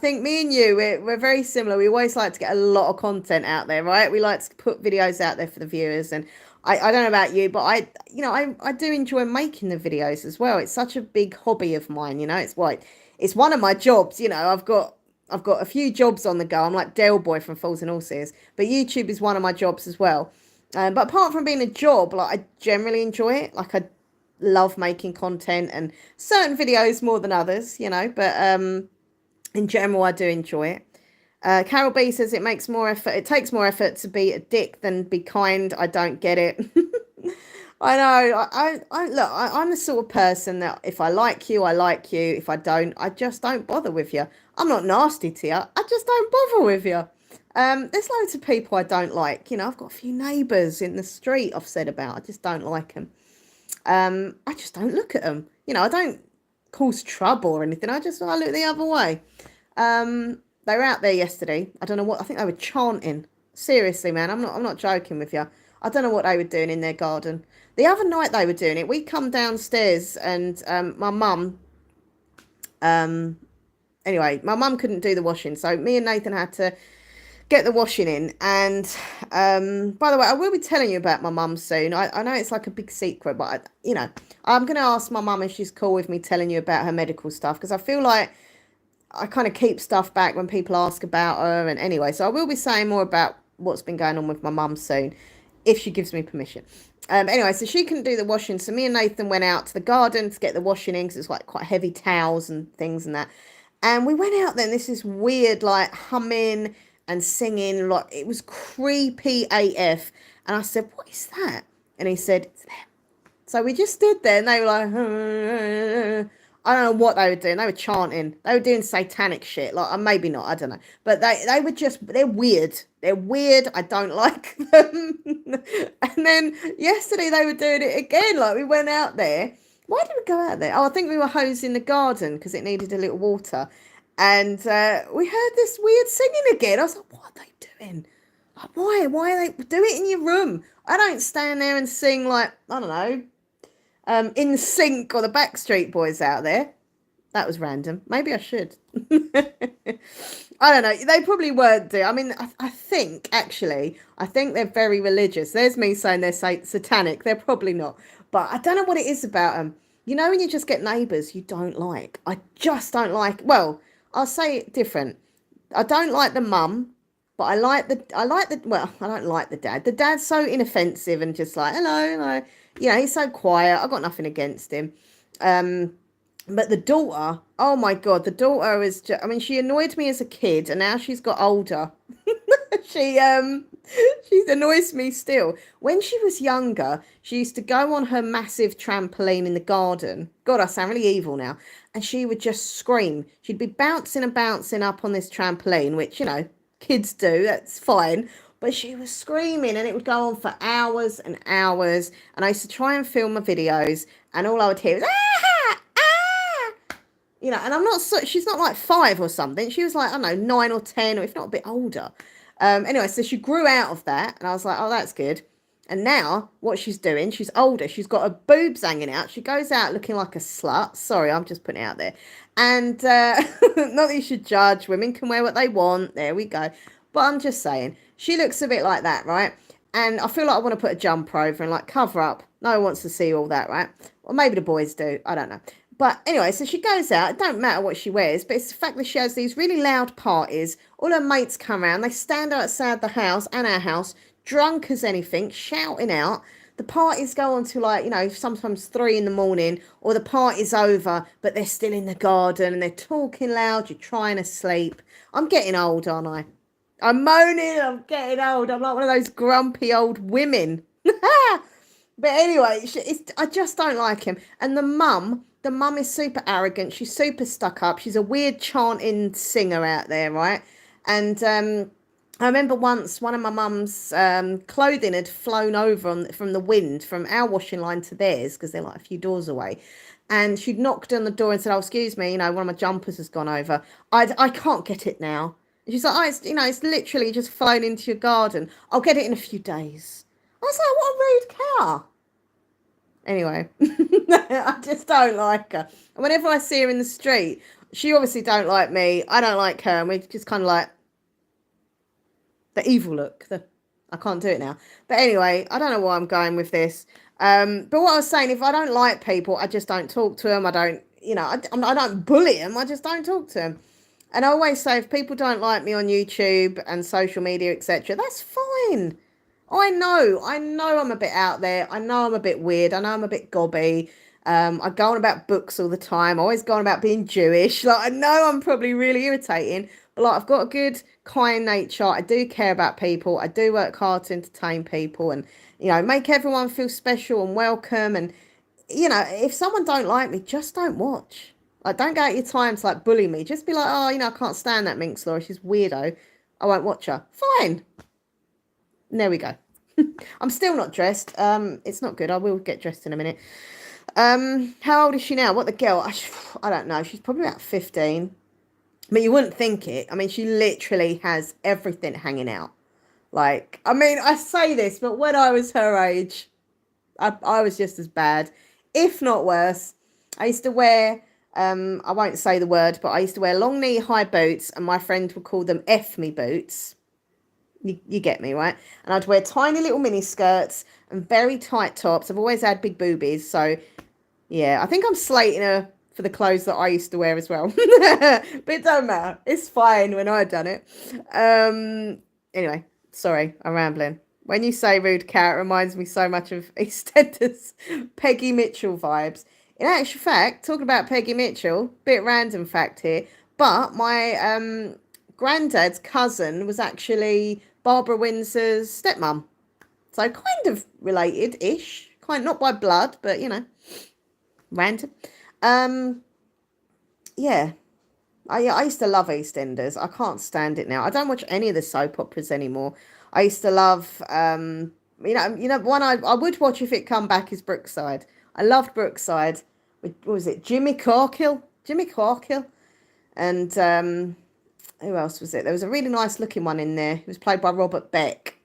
think me and you, we're very similar. We always like to get a lot of content out there, right? We like to put videos out there for the viewers, and I don't know about you, but I do enjoy making the videos as well. It's such a big hobby of mine, it's one of my jobs. I've got a few jobs on the go. I'm like Del Boy from Fools and Horses, but YouTube is one of my jobs as well. But apart from being a job, like, I generally enjoy it. Like, I love making content, and certain videos more than others, but in general, I do enjoy it. Carol B says it takes more effort to be a dick than be kind. I don't get it. I know. I'm the sort of person that if I like you, I like you. If I don't, I just don't bother with you. I'm not nasty to you. I just don't bother with you. There's loads of people I don't like. I've got a few neighbours in the street I've said about. I just don't like them. I just don't look at them. I don't cause trouble or anything. I look the other way. They were out there yesterday. I don't know what. I think they were chanting. Seriously, man, I'm not joking with you. I don't know what they were doing in their garden. The other night they were doing it. We come downstairs and my mum. Anyway, my mum couldn't do the washing, so me and Nathan had to get the washing in. And by the way, I will be telling you about my mum soon. I know it's like a big secret, but I'm going to ask my mum if she's cool with me telling you about her medical stuff, because I feel like I kind of keep stuff back when people ask about her. And anyway, so I will be saying more about what's been going on with my mum soon, if she gives me permission. Anyway, so she couldn't do the washing, so me and Nathan went out to the garden to get the washing in, because it's like quite heavy towels and things and that. And we went out there, and this is weird, like, humming and singing, like, it was creepy AF. And I said, what is that? And he said, it's them. So we just stood there, and they were like, I don't know what they were doing. They were chanting. They were doing satanic shit. Like, maybe not. I don't know. But they were just, they're weird. They're weird. I don't like them. And then yesterday they were doing it again. Like, we went out there. Why did we go out there? Oh, I think we were hosing the garden because it needed a little water. And we heard this weird singing again. I was like, what are they doing? Like, why? Why are they do it in your room? I don't stand there and sing like, I don't know, In Sync or the Backstreet Boys out there. That was random. Maybe I should. I don't know. They probably weren't I mean, I think, actually, I think they're very religious. There's me saying they're satanic. They're probably not. But I don't know what it is about them. You know when you just get neighbours you don't like? I just don't like... Well, I'll say it different. I don't like the mum, but I like the... Well, I don't like the dad. The dad's so inoffensive and just like, hello, hello. You know, he's so quiet. I've got nothing against him. But the daughter, oh my God, the daughter is just, I mean, she annoyed me as a kid and now she's got older. she annoys me still. When she was younger, she used to go on her massive trampoline in the garden. God, I sound really evil now. And she would just scream. She'd be bouncing and bouncing up on this trampoline, which, you know, kids do, that's fine. But she was screaming and it would go on for hours and hours. And I used to try and film my videos and all I would hear was, ah! You know, and I'm not so, she's not like 5 or something. She was like, I don't know, 9 or 10, or if not a bit older. Anyway, so she grew out of that. And I was like, oh, that's good. And now what she's doing, she's older. She's got her boobs hanging out. She goes out looking like a slut. Sorry, I'm just putting it out there. And not that you should judge. Women can wear what they want. There we go. But I'm just saying, she looks a bit like that, right? And I feel like I want to put a jumper over and like cover up. No one wants to see all that, right? Or maybe the boys do. I don't know. But anyway, so she goes out. It don't matter what she wears, but it's the fact that she has these really loud parties. All her mates come around. They stand outside the house and our house, drunk as anything, shouting out. The parties go on to like, you know, sometimes 3 in the morning, or the party's over, but they're still in the garden and they're talking loud. You're trying to sleep. I'm getting old, aren't I? I'm moaning. I'm getting old. I'm like one of those grumpy old women. But anyway, I just don't like him. And the mum is super arrogant. She's super stuck up. She's a weird chanting singer out there, right? And I remember once one of my mum's clothing had flown over from the wind from our washing line to theirs because they're like a few doors away. And she'd knocked on the door and said, oh, excuse me, you know, one of my jumpers has gone over. I can't get it now. And she's like, oh, it's, you know, it's literally just flown into your garden. I'll get it in a few days. I was like, what a rude cow. Anyway, I just don't like her. And whenever I see her in the street, she obviously don't like me. I don't like her. And we just kind of like the evil look. I can't do it now. But anyway, I don't know why I'm going with this. But what I was saying, if I don't like people, I just don't talk to them. I don't, you know, I don't bully them. I just don't talk to them. And I always say, if people don't like me on YouTube and social media, etc., that's fine. I know I'm a bit out there. I know I'm a bit weird. I know I'm a bit gobby. I go on about books all the time. I always go on about being Jewish. Like, I know I'm probably really irritating, but like, I've got a good, kind nature. I do care about people. I do work hard to entertain people and, you know, make everyone feel special and welcome. And, you know, if someone don't like me, just don't watch. Like, don't go out your time to, like, bully me. Just be like, oh, you know, I can't stand that Minx Laura. She's weirdo. I won't watch her. Fine. And there we go. I'm still not dressed. It's not good. I will get dressed in a minute. How old is she now? What the girl? I don't know. She's probably about 15. But you wouldn't think it. I mean, she literally has everything hanging out. Like, I mean, I say this, but when I was her age, I was just as bad, if not worse. I used to wear, I won't say the word, but I used to wear long knee high boots, and my friend would call them F-me boots. You get me, right? And I'd wear tiny little mini skirts and very tight tops. I've always had big boobies. So, yeah, I think I'm slating her for the clothes that I used to wear as well. But it don't matter. It's fine when I've done it. Anyway, sorry, I'm rambling. When you say rude cat, it reminds me so much of EastEnders Peggy Mitchell vibes. In actual fact, talking about Peggy Mitchell, bit random fact here, but my granddad's cousin was actually Barbara Windsor's stepmom. So kind of related-ish. Kind not by blood, but, you know, random. yeah, I used to love EastEnders. I can't stand it now. I don't watch any of the soap operas anymore. I used to love, one I would watch if it come back is Brookside. I loved Brookside. With, what was it? Jimmy Corkill. Jimmy Corkill. And who else was it? There was a really nice looking one in there. It was played by Robert Beck.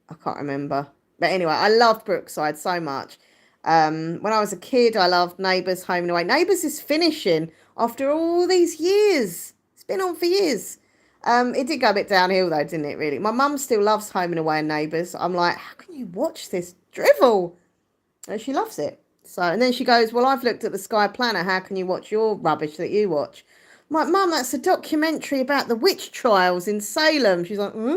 I can't remember. But anyway, I loved Brookside so much. When I was a kid, I loved Neighbours, Home and Away. Neighbours is finishing after all these years. It's been on for years. It did go a bit downhill though, didn't it, really? My mum still loves Home and Away and Neighbours. I'm like, how can you watch this drivel? And she loves it. So, and then she goes, well, I've looked at the Sky Planner. How can you watch your rubbish that you watch? I'm like, Mum, that's a documentary about the witch trials in Salem. She's like, hmm?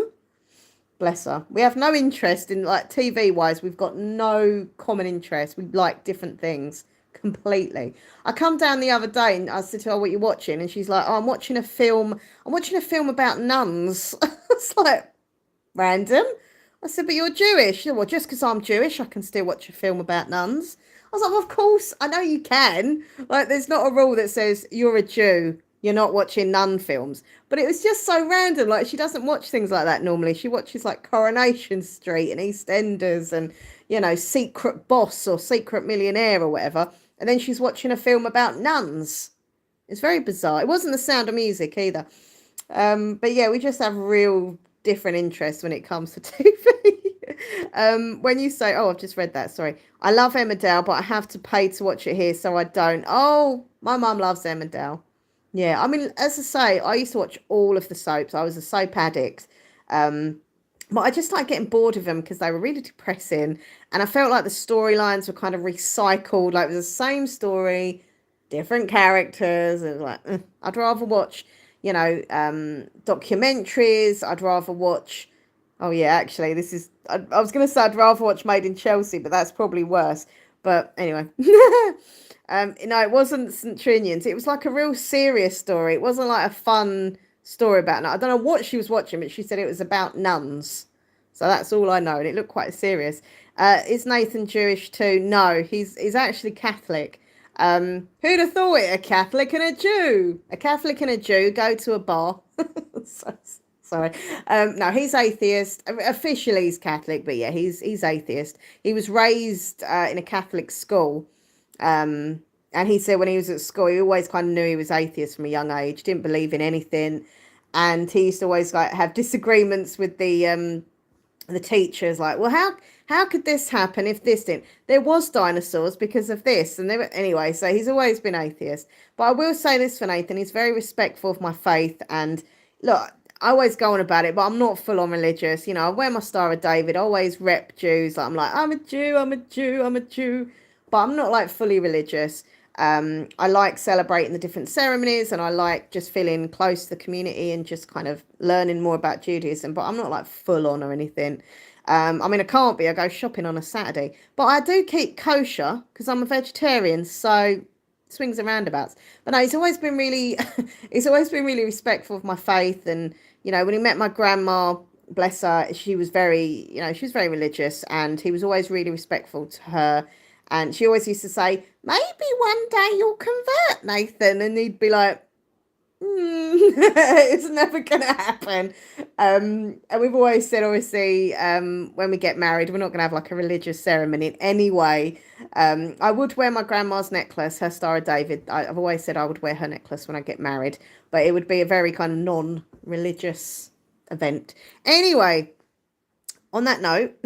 Bless her. We have no interest in, like, TV wise, we've got no common interest. We like different things completely. I come down the other day and I said to her, what are you watching? And she's like, oh, I'm watching a film about nuns. It's like, random. I said, but you're Jewish. She said, well, just because I'm Jewish, I can still watch a film about nuns. I was like, well, of course, I know you can. Like, there's not a rule that says you're a Jew, you're not watching nun films. But it was just so random. Like, she doesn't watch things like that normally. She watches, like, Coronation Street and EastEnders and, Secret Boss or Secret Millionaire or whatever. And then she's watching a film about nuns. It's very bizarre. It wasn't The Sound of Music either. But yeah, we just have real different interests when it comes to TV. When you say, oh, I've just read that, sorry. I love Emmerdale, but I have to pay to watch it here, so I don't. Oh, my mum loves Emmerdale. Yeah, I mean, as I say, I used to watch all of the soaps. I was a soap addict. But I just started getting bored of them because they were really depressing. And I felt like the storylines were kind of recycled. Like it was the same story, different characters. It was like, I'd rather watch, documentaries. I'd rather watch, oh yeah, actually, I was going to say I'd rather watch Made in Chelsea, but that's probably worse. But anyway. It wasn't St. Trinian's. It was like a real serious story. It wasn't like a fun story about I don't know what she was watching, but she said it was about nuns. So that's all I know, and it looked quite serious. Is Nathan Jewish too? No, he's actually Catholic. Who'd have thought it? A Catholic and a Jew. A Catholic and a Jew go to a bar. Sorry. No, he's atheist. Officially, he's Catholic, but yeah, he's atheist. He was raised in a Catholic school. And he said when he was at school, he always kind of knew he was atheist from a young age, didn't believe in anything. And he used to always like have disagreements with the teachers, like, well, how could this happen if this didn't? There was dinosaurs because of this. And they were, anyway, so he's always been atheist. But I will say this for Nathan, he's very respectful of my faith. And look, I always go on about it, but I'm not full on religious. I wear my Star of David, I always rep Jews. Like, I'm like, I'm a Jew, I'm a Jew, I'm a Jew. But I'm not like fully religious. I like celebrating the different ceremonies and I like just feeling close to the community and just kind of learning more about Judaism. But I'm not like full on or anything. I mean, I can't be. I go shopping on a Saturday. But I do keep kosher because I'm a vegetarian. So swings and roundabouts. But no, he's always been really respectful of my faith. And, when he met my grandma, bless her, she was very religious and he was always really respectful to her. And she always used to say, maybe one day you'll convert, Nathan. And he'd be like, it's never going to happen. And we've always said, obviously, when we get married, we're not going to have like a religious ceremony in any way. I would wear my grandma's necklace, her Star of David. I've always said I would wear her necklace when I get married. But it would be a very kind of non-religious event. Anyway, on that note...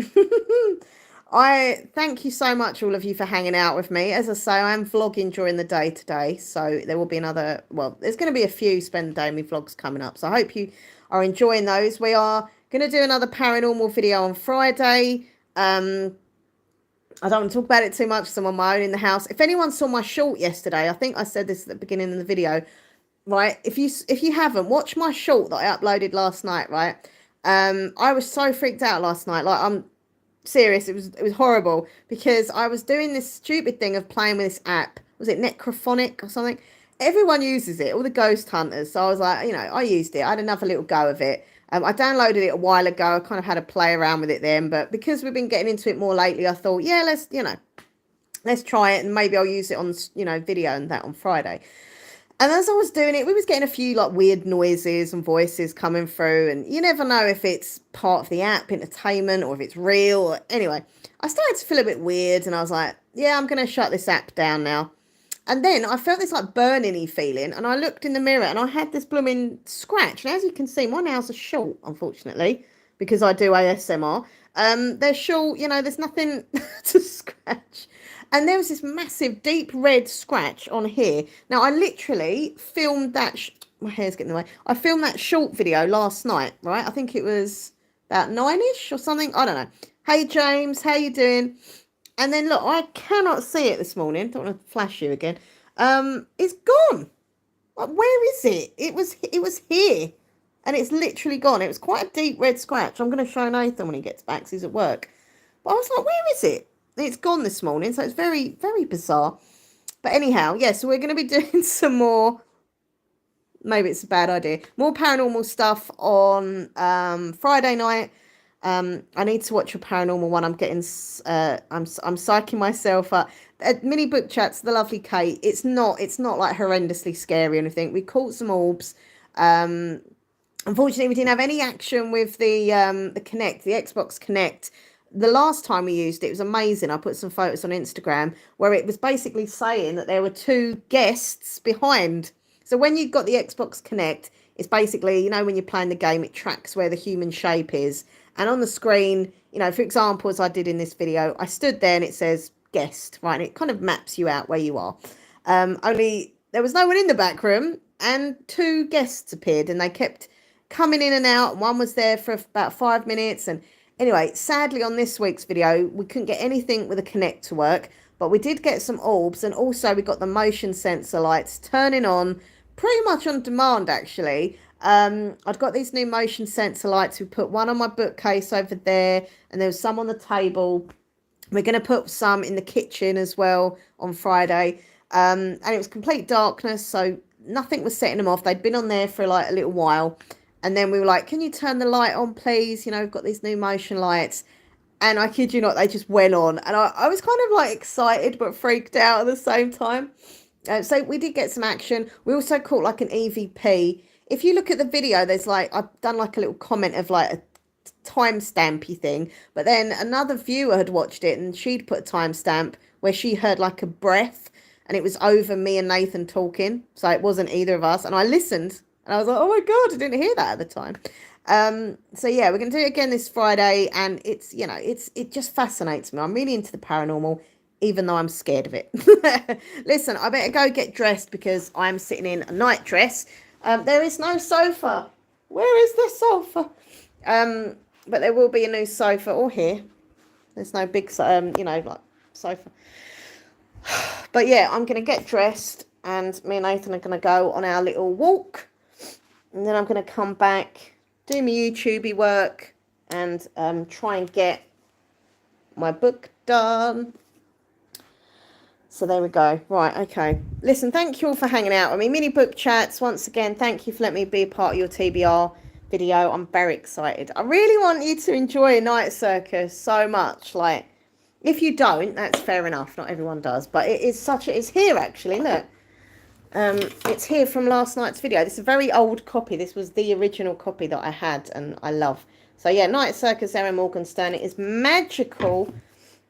I thank you so much, all of you, for hanging out with me. As I say, I am vlogging during the day today, so there will be there's going to be a few Spend the Day with me vlogs coming up, so I hope you are enjoying those. We are going to do another paranormal video on Friday. I don't want to talk about it too much because I'm on my own in the house. If anyone saw my short yesterday, I think I said this at the beginning of the video, right? If you haven't, watch my short that I uploaded last night, right? I was so freaked out last night. Like, I'm serious, it was horrible because I was doing this stupid thing of playing with this app. Was it Necrophonic or something? Everyone uses it, all the ghost hunters. So I was like, I used it. I had another little go of it. I downloaded it a while ago. I kind of had a play around with it then, but because we've been getting into it more lately, I thought, yeah, let's try it and maybe I'll use it on, video and that on Friday. And as I was doing it, we was getting a few like weird noises and voices coming through, and you never know if it's part of the app entertainment or if it's real. Anyway, I started to feel a bit weird, and I was like, yeah, I'm going to shut this app down now. And then I felt this like burning-y feeling, and I looked in the mirror and I had this blooming scratch. And as you can see, my nails are short, unfortunately, because I do ASMR. They're short, you know, there's nothing to scratch. And there was this massive deep red scratch on here. Now, I literally filmed that. My hair's getting in the way. I filmed that short video last night, right? I think it was about 9ish or something. I don't know. Hey, James, how you doing? And then look, I cannot see it this morning. Don't want to flash you again. It's gone. Like, where is it? It was here, and it's literally gone. It was quite a deep red scratch. I'm going to show Nathan when he gets back. 'Cause he's at work. But I was like, where is it? It's gone this morning, so it's very, very bizarre. But anyhow, yeah. So we're going to be doing some more. Maybe it's a bad idea. More paranormal stuff on Friday night. I need to watch a paranormal one. I'm getting, I'm psyching myself up. Mini book chats, the lovely Kate. It's not like horrendously scary or anything. We caught some orbs. Unfortunately, we didn't have any action with the Kinect, the Xbox Kinect. The last time we used it, it was amazing. I put some photos on Instagram where it was basically saying that there were 2 guests behind. So when you've got the Xbox Kinect, it's basically, you know, when you're playing the game, it tracks where the human shape is. And on the screen, you know, for example, as I did in this video, I stood there and it says guest, right? And it kind of maps you out where you are. Only there was no one in the back room and 2 guests appeared and they kept coming in and out. One was there for about 5 minutes. And anyway, sadly on this week's video, we couldn't get anything with a Kinect to work, but we did get some orbs. And also we got the motion sensor lights turning on pretty much on demand, actually. I'd got these new motion sensor lights. We put one on my bookcase over there, and there was some on the table. We're going to put some in the kitchen as well on Friday. And it was complete darkness, so nothing was setting them off. They'd been on there for like a little while. And then we were like, can you turn the light on, please? You know, we've got these new motion lights. And I kid you not, they just went on. And I was kind of like excited but freaked out at the same time. So we did get some action. We also caught like an EVP. If you look at the video, there's like, I've done like a little comment of like a timestampy thing. But then another viewer had watched it and she'd put a timestamp where she heard like a breath. And it was over me and Nathan talking. So it wasn't either of us. And I listened. And I was like, oh my God, I didn't hear that at the time. So yeah, we're going to do it again this Friday. And it's, you know, it just fascinates me. I'm really into the paranormal, even though I'm scared of it. Listen, I better go get dressed because I'm sitting in a night dress. There is no sofa. Where is the sofa? But there will be a new sofa, or here. There's no big, you know, like sofa. But yeah, I'm going to get dressed and me and Nathan are going to go on our little walk. And then I'm going to come back, do my YouTubey work and try and get my book done. So there we go. Right, okay. Listen, thank you all for hanging out with me. Mini book chats, once again, thank you for letting me be a part of your TBR video. I'm very excited. I really want you to enjoy a night circus so much. Like, if you don't, that's fair enough. Not everyone does. But it is such a... It's here, actually. Look. It's here from last night's video. This is a very old copy. This was the original copy that I had and I love. So, yeah, Night Circus, Erin Morgenstern. It is magical.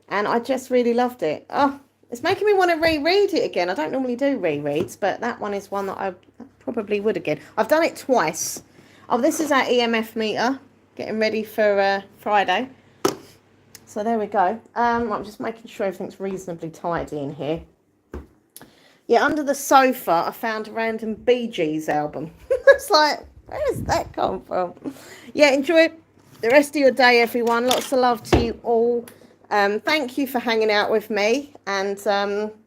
And I just really loved it. Oh, it's making me want to reread it again. I don't normally do rereads, but that one is one that I probably would again. I've done it twice. Oh, this is our EMF meter. Getting ready for Friday. So there we go. I'm just making sure everything's reasonably tidy in here. Yeah, under the sofa, I found a random Bee Gees album. It's like, where does that come from? Yeah, enjoy the rest of your day, everyone. Lots of love to you all. Thank you for hanging out with me. And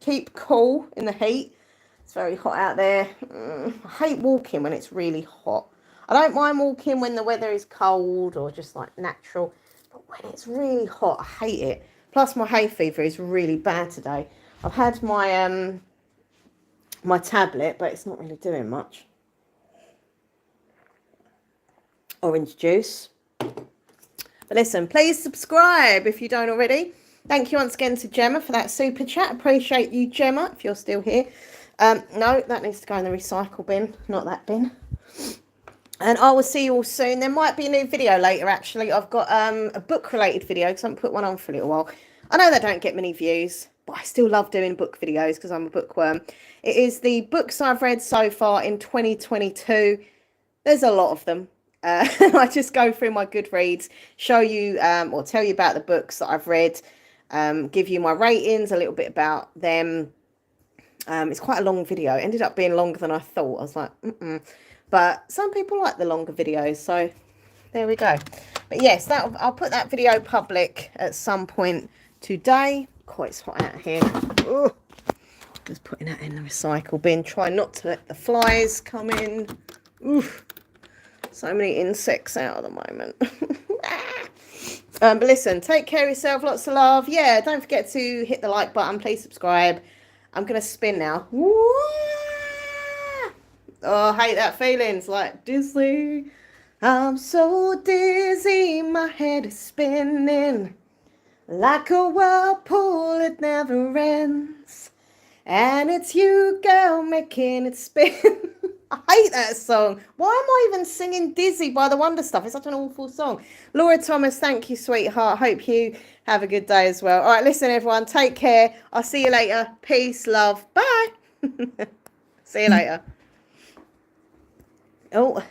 keep cool in the heat. It's very hot out there. I hate walking when it's really hot. I don't mind walking when the weather is cold or just like natural. But when it's really hot, I hate it. Plus, my hay fever is really bad today. I've had my... my tablet, but it's not really doing much. Orange juice. But listen, please subscribe if you don't already. Thank you once again to Gemma for that super chat. Appreciate you, Gemma, if you're still here. No, that needs to go in the recycle bin, not that bin. And I will see you all soon. There might be a new video later, actually. I've got a book-related video because I haven't put one on for a little while. I know they don't get many views, but I still love doing book videos because I'm a bookworm. It is the books I've read so far in 2022. There's a lot of them. I just go through my Goodreads, show you or tell you about the books that I've read, give you my ratings, a little bit about them. It's quite a long video. It ended up being longer than I thought. I was like, But some people like the longer videos, so there we go. But yes, I'll put that video public at some point today. Quite it's hot out here. Ooh. Just putting that in the recycle bin. Try not to let the flies come in. Oof. So many insects out at the moment. But listen, take care of yourself. Lots of love. Yeah, don't forget to hit the like button. Please subscribe. I'm going to spin now. Oh, I hate that feeling. It's like dizzy. I'm so dizzy. My head is spinning. Like a whirlpool, it never ends. And it's you, girl, making it spin. I hate that song. Why am I even singing Dizzy by the Wonder Stuff? It's such an awful song. Laura Thomas, thank you, sweetheart. Hope you have a good day as well. All right, listen, everyone. Take care. I'll see you later. Peace, love. Bye. See you later. Oh.